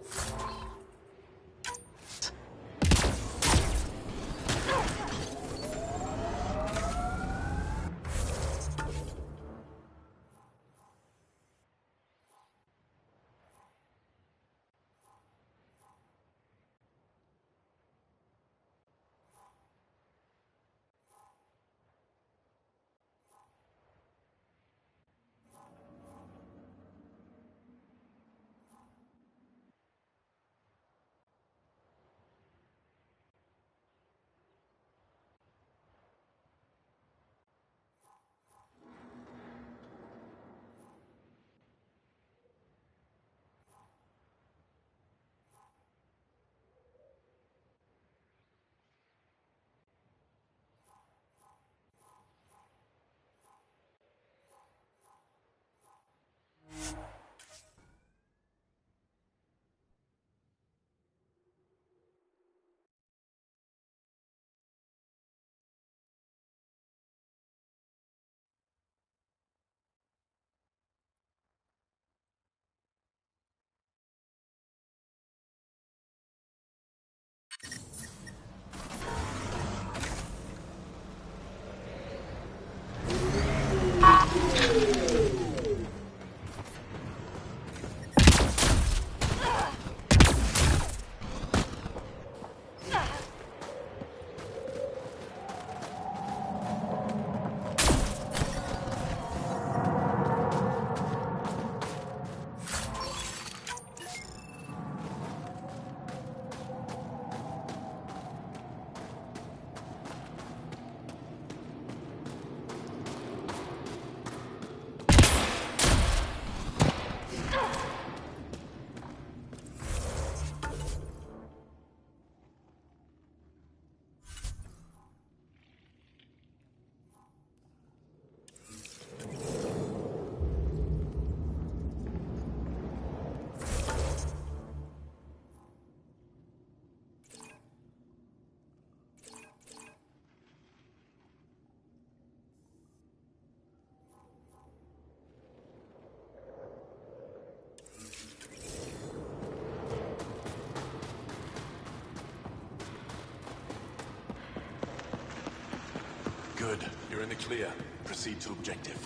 Good. You're in the clear. Proceed to objective.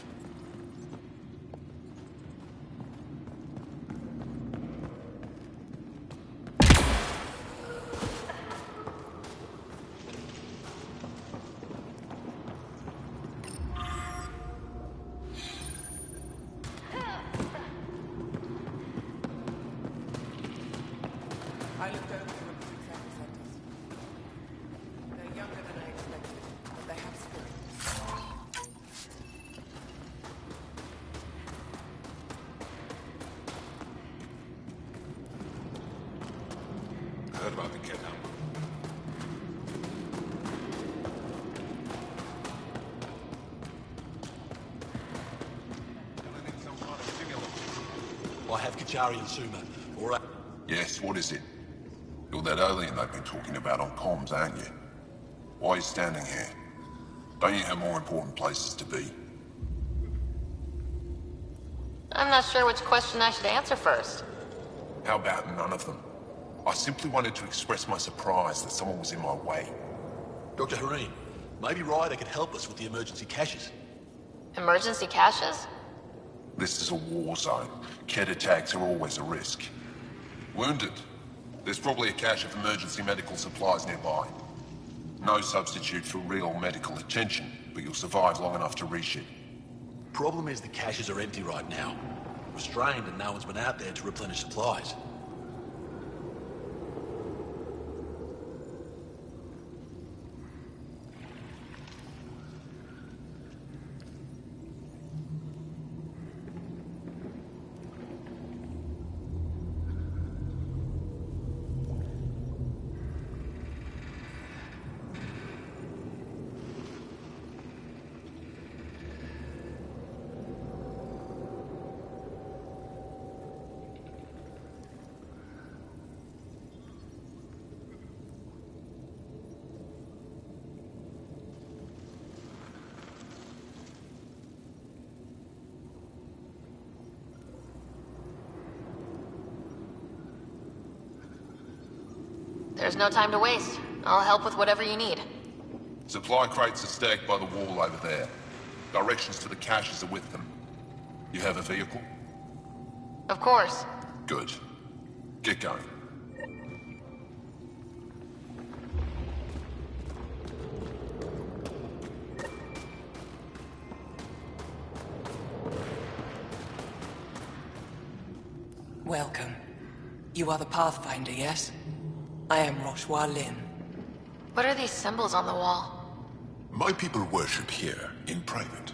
I looked over the recruit centers. They're younger than I expected, but they have spirit. about the kid now. I have Kachari and Suma. All right. Yes, what is it? You're that alien they've been talking about on comms, aren't you? Why are you standing here? Don't you have more important places to be? I'm not sure which question I should answer first. How about none of them? I simply wanted to express my surprise that someone was in my way. Dr. Hareen, maybe Ryder could help us with the emergency caches. Emergency caches? This is a war zone. Kett attacks are always a risk. Wounded? There's probably a cache of emergency medical supplies nearby. No substitute for real medical attention, but you'll survive long enough to reship. Problem is the caches are empty right now. Restrained and no one's been out there to replenish supplies. There's no time to waste. I'll help with whatever you need. Supply crates are stacked by the wall over there. Directions to the caches are with them. You have a vehicle? Of course. Good. Get going. Welcome. You are the Pathfinder, yes? I am Roshua Lin. What are these symbols on the wall? My people worship here, in private.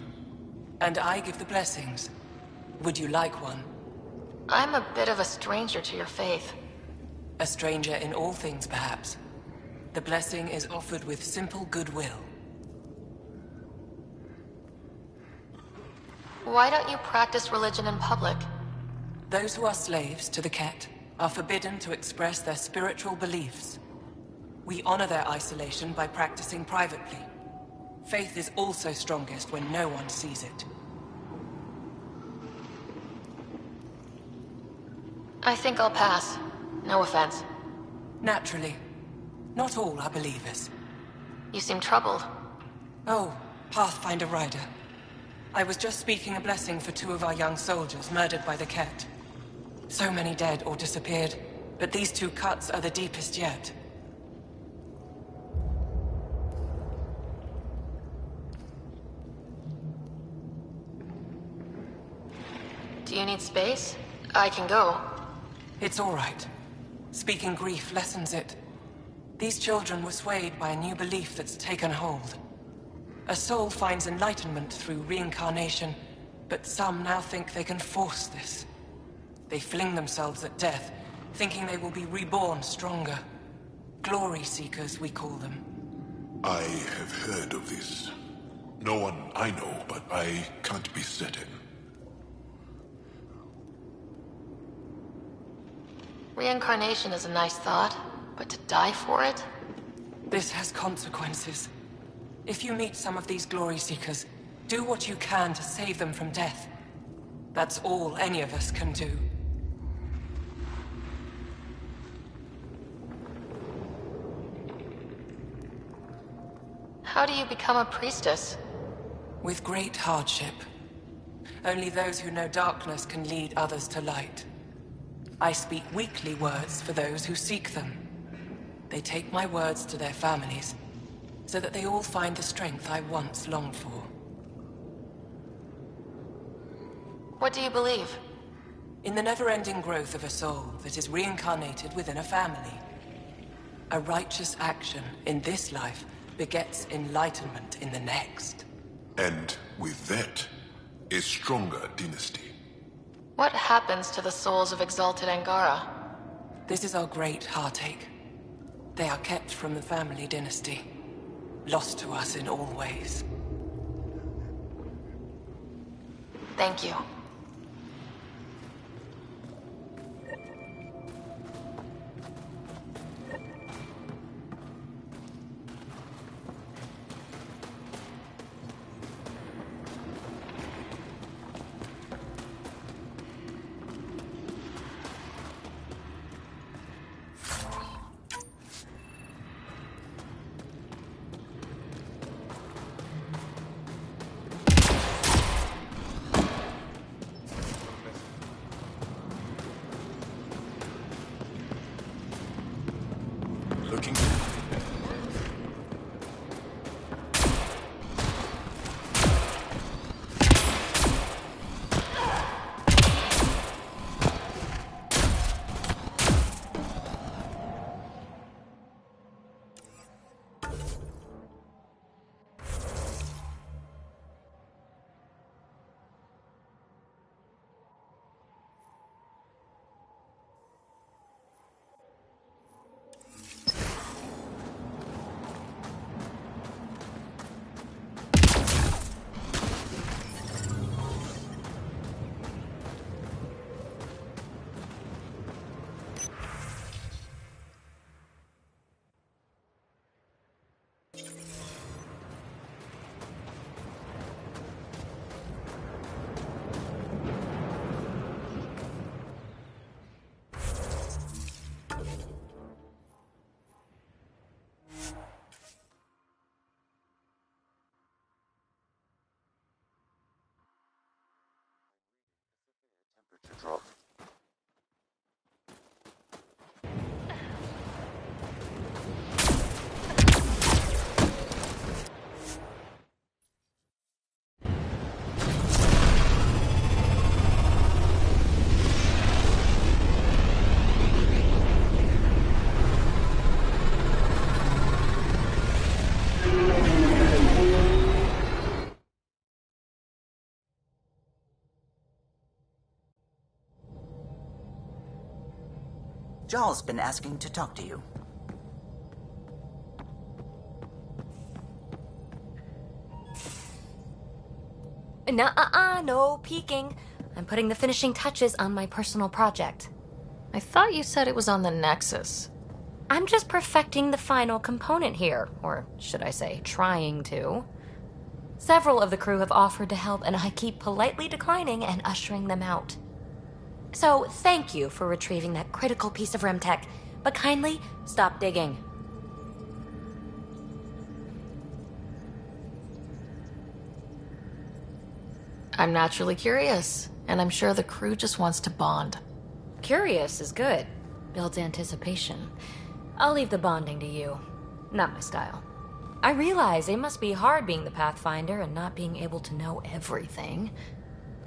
And I give the blessings. Would you like one? I'm a bit of a stranger to your faith. A stranger in all things, perhaps. The blessing is offered with simple goodwill. Why don't you practice religion in public? Those who are slaves to the Kett are forbidden to express their spiritual beliefs. We honor their isolation by practicing privately. Faith is also strongest when no one sees it. I think I'll pass. No offense. Naturally. Not all are believers. You seem troubled. Oh, Pathfinder Ryder. I was just speaking a blessing for 2 of our young soldiers murdered by the Kett. So many dead or disappeared, but these 2 cuts are the deepest yet. Do you need space? I can go. It's all right. Speaking grief lessens it. These children were swayed by a new belief that's taken hold. A soul finds enlightenment through reincarnation, but some now think they can force this. They fling themselves at death, thinking they will be reborn stronger. Glory seekers, we call them. I have heard of this. No one I know, but I can't be certain. Reincarnation is a nice thought, but to die for it? This has consequences. If you meet some of these glory seekers, do what you can to save them from death. That's all any of us can do. How do you become a priestess? With great hardship. Only those who know darkness can lead others to light. I speak weekly words for those who seek them. They take my words to their families, so that they all find the strength I once longed for. What do you believe? In the never-ending growth of a soul that is reincarnated within a family. A righteous action in this life begets enlightenment in the next. And with that, a stronger dynasty. What happens to the souls of exalted Angara? This is our great heartache. They are kept from the family dynasty, lost to us in all ways. Thank you. Looking. Drop. Jarl's been asking to talk to you. No peeking. I'm putting the finishing touches on my personal project. I thought you said it was on the Nexus. I'm just perfecting the final component here, or should I say, trying to. Several of the crew have offered to help, and I keep politely declining and ushering them out. So, thank you for retrieving that critical piece of Remtech, but kindly stop digging. I'm naturally curious, and I'm sure the crew just wants to bond. Curious is good. Builds anticipation. I'll leave the bonding to you. Not my style. I realize it must be hard being the Pathfinder and not being able to know everything.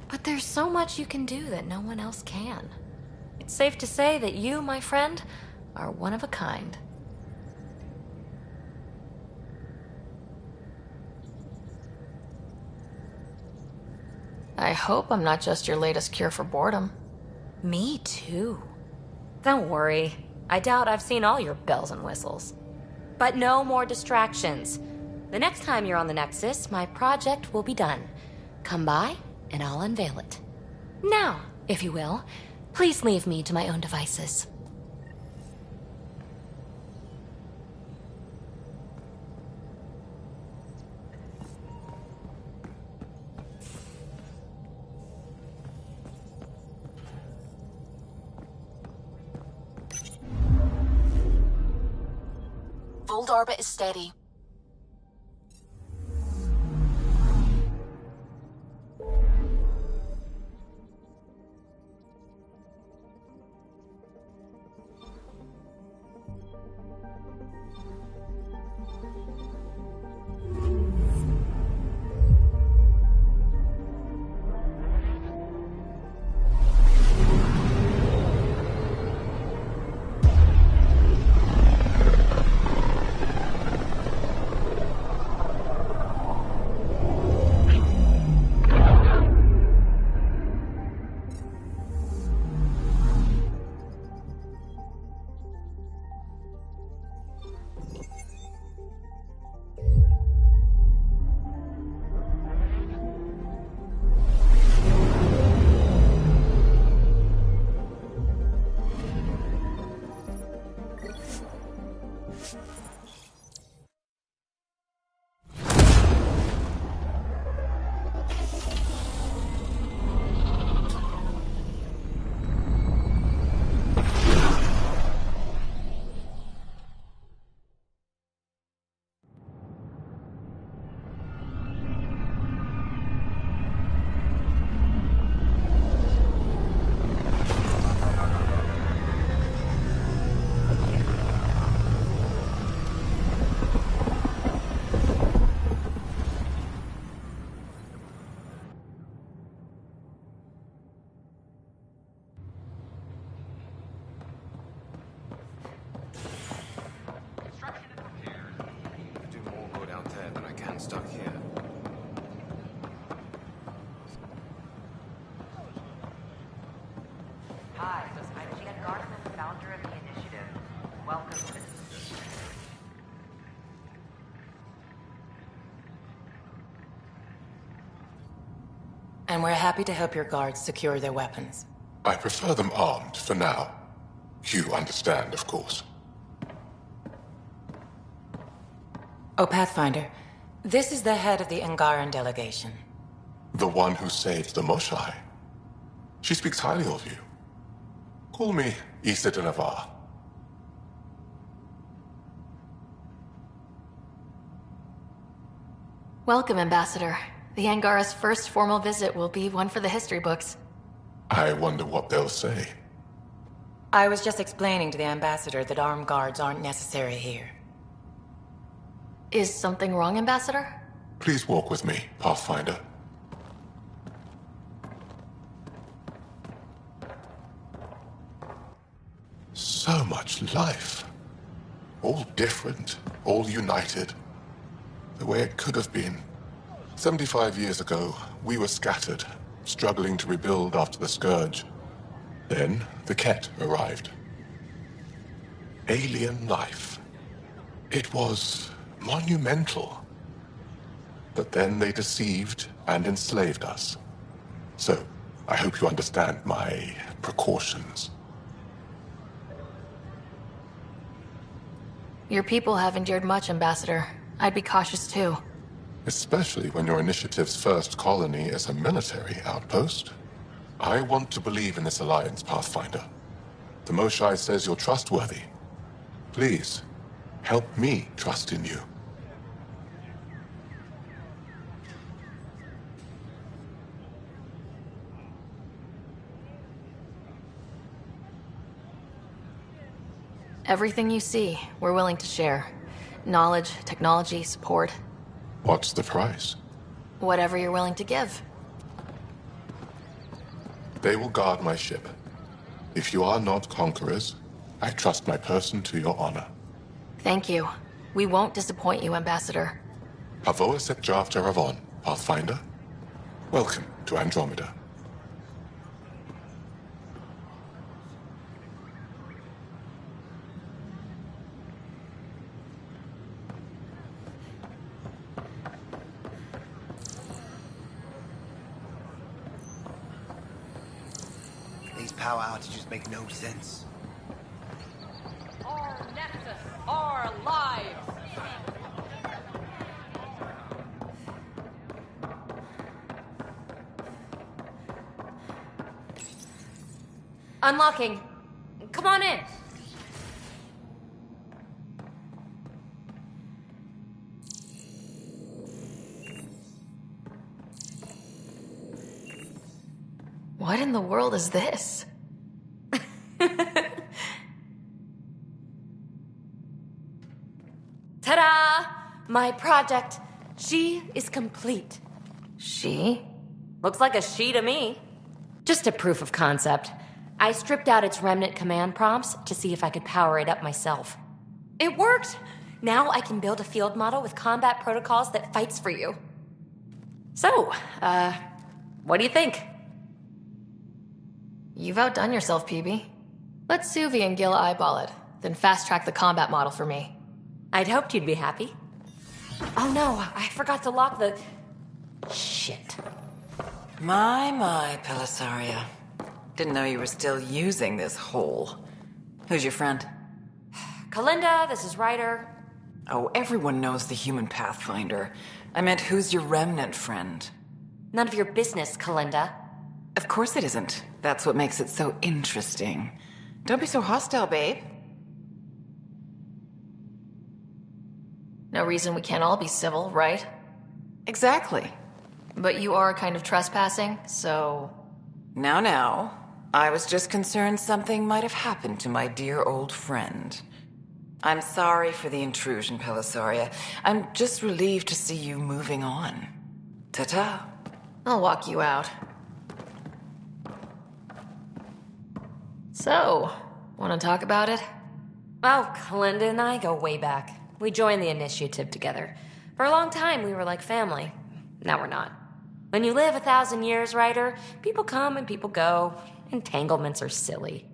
But there's so much you can do that no one else can. It's safe to say that you, my friend, are one of a kind. I hope I'm not just your latest cure for boredom. Me too. Don't worry. I doubt I've seen all your bells and whistles. But no more distractions. The next time you're on the Nexus, my project will be done. Come by, and I'll unveil it. Now, if you will, please leave me to my own devices. Fold orbit is steady. Hi, I'm Jan Gartman, founder of the initiative. Welcome to the... And we're happy to help your guards secure their weapons. I prefer them armed for now. You understand, of course. Oh, Pathfinder, this is the head of the Angaran delegation. The one who saved the Moshai. She speaks highly of you. Call me Issa de Navarre. Welcome, Ambassador. The Angara's first formal visit will be one for the history books. I wonder what they'll say. I was just explaining to the Ambassador that armed guards aren't necessary here. Is something wrong, Ambassador? Please walk with me, Pathfinder. So much life. All different, all united. The way it could have been. 75 years ago, we were scattered, struggling to rebuild after the Scourge. Then, the Ket arrived. Alien life. It was monumental. But then they deceived and enslaved us. So, I hope you understand my precautions. Your people have endured much, Ambassador. I'd be cautious too. Especially when your initiative's first colony is a military outpost. I want to believe in this alliance, Pathfinder. The Moshai says you're trustworthy. Please, help me trust in you. Everything you see, we're willing to share. Knowledge, technology, support. What's the price? Whatever you're willing to give. They will guard my ship. If you are not conquerors, I trust my person to your honor. Thank you. We won't disappoint you, Ambassador. Avoa set Jafta Ravon, Pathfinder. Welcome to Andromeda. These power outages make no sense. Our Nexus, our lives! Unlocking. Come on in. What in the world is this? Ta-da! My project. She is complete. She? Looks like a she to me. Just a proof of concept. I stripped out its remnant command prompts to see if I could power it up myself. It worked! Now I can build a field model with combat protocols that fights for you. So, what do you think? You've outdone yourself, PB. Let Suvi and Gil eyeball it, then fast-track the combat model for me. I'd hoped you'd be happy. Oh no, I forgot to lock the... Shit. My, Pelisaria. Didn't know you were still using this hole. Who's your friend? Kalinda, this is Ryder. Oh, everyone knows the human Pathfinder. I meant, who's your remnant friend? None of your business, Kalinda. Of course it isn't. That's what makes it so interesting. Don't be so hostile, babe. No reason we can't all be civil, right? Exactly. But you are kind of trespassing, so... Now. I was just concerned something might have happened to my dear old friend. I'm sorry for the intrusion, Pelisaria. I'm just relieved to see you moving on. Ta-ta. I'll walk you out. So, want to talk about it? Oh, Kalinda and I go way back. We joined the initiative together. For a long time, we were like family. Now we're not. When you live 1,000 years, Ryder, people come and people go. Entanglements are silly.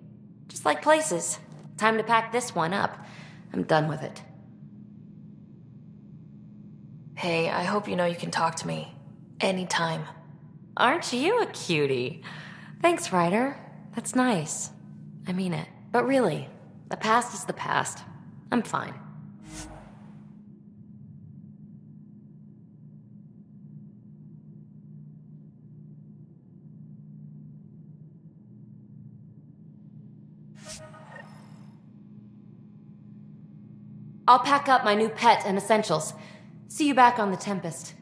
Just like places. Time to pack this one up. I'm done with it. Hey, I hope you know you can talk to me. Anytime. Aren't you a cutie? Thanks, Ryder. That's nice. I mean it. But really, the past is the past. I'm fine. I'll pack up my new pet and essentials. See you back on the Tempest.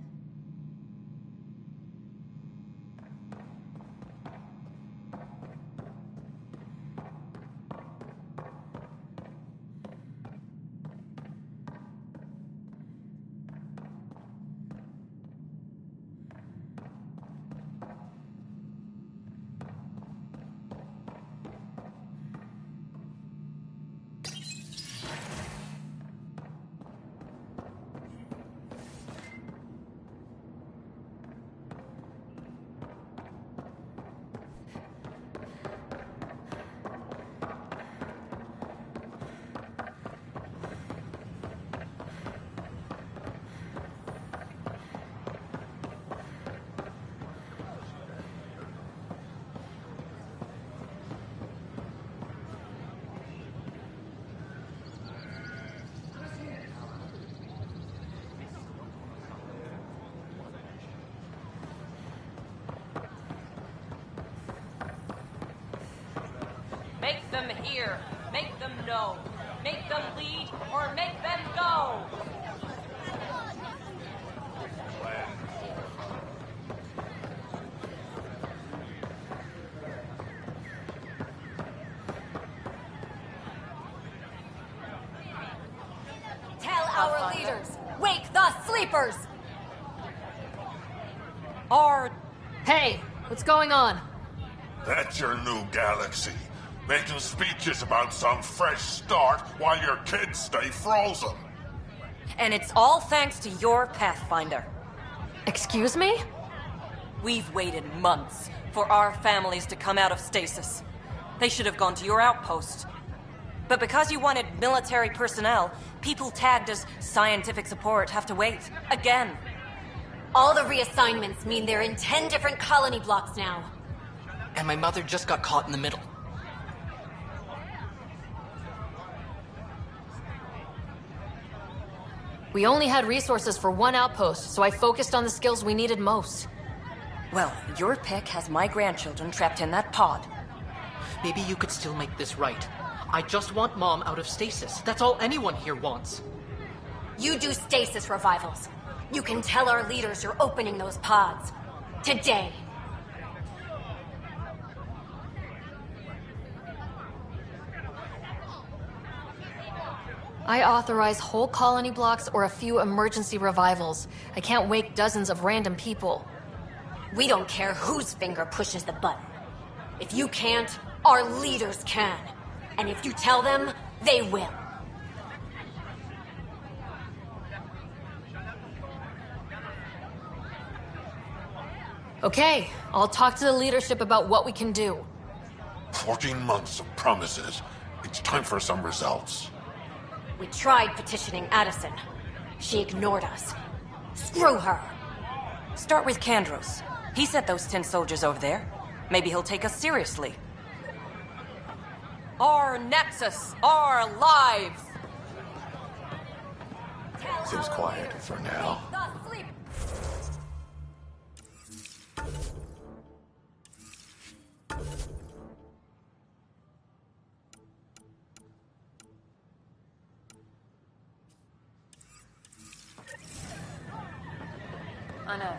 Make them hear. Make them know. Make them lead or make them go. Tell our leaders. Wake the sleepers. Hey, what's going on? That's your new galaxy. Making speeches about some fresh start while your kids stay frozen. And it's all thanks to your Pathfinder. Excuse me? We've waited months for our families to come out of stasis. They should have gone to your outpost. But because you wanted military personnel, people tagged as scientific support have to wait. Again. All the reassignments mean they're in 10 different colony blocks now. And my mother just got caught in the middle. We only had resources for one outpost, so I focused on the skills we needed most. Well, your pick has my grandchildren trapped in that pod. Maybe you could still make this right. I just want Mom out of stasis. That's all anyone here wants. You do stasis revivals. You can tell our leaders you're opening those pods. Today. I authorize whole colony blocks or a few emergency revivals. I can't wake dozens of random people. We don't care whose finger pushes the button. If you can't, our leaders can. And if you tell them, they will. Okay, I'll talk to the leadership about what we can do. 14 months of promises. It's time for some results. We tried petitioning Addison. She ignored us. Screw her. Start with Kandros. He sent those 10 soldiers over there. Maybe he'll take us seriously. Our Nexus, our lives! Seems quiet for now. I know.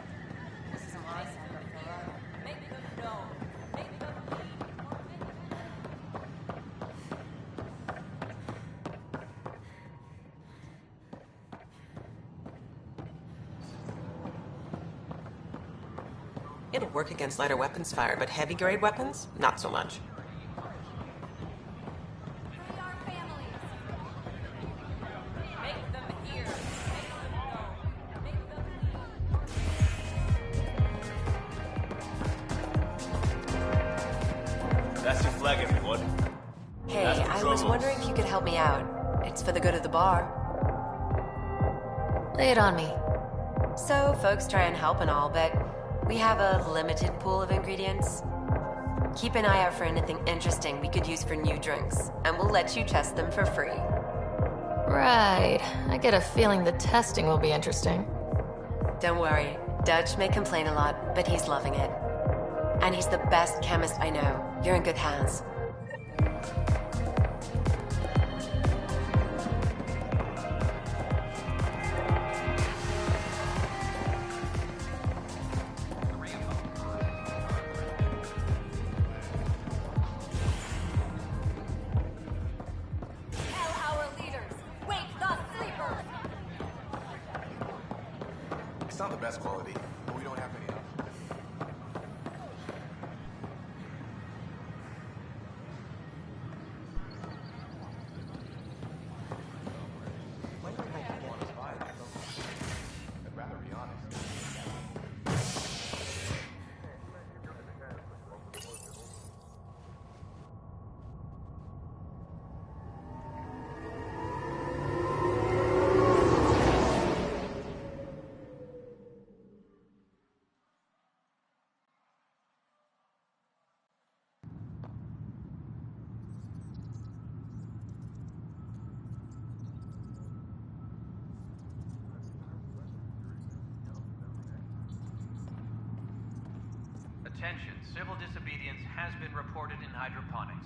It'll work against lighter weapons fire, but heavy-grade weapons, not so much. That's your flag, everyone. Hey, I was wondering if you could help me out. It's for the good of the bar. Lay it on me. So, folks try and help and all, but we have a limited pool of ingredients. Keep an eye out for anything interesting we could use for new drinks, and we'll let you test them for free. Right. I get a feeling the testing will be interesting. Don't worry. Dutch may complain a lot, but he's loving it. And he's the best chemist I know. You're in good hands. It's not the best quality, but we don't have any options. I'd rather be honest. Attention, civil disobedience has been reported in hydroponics.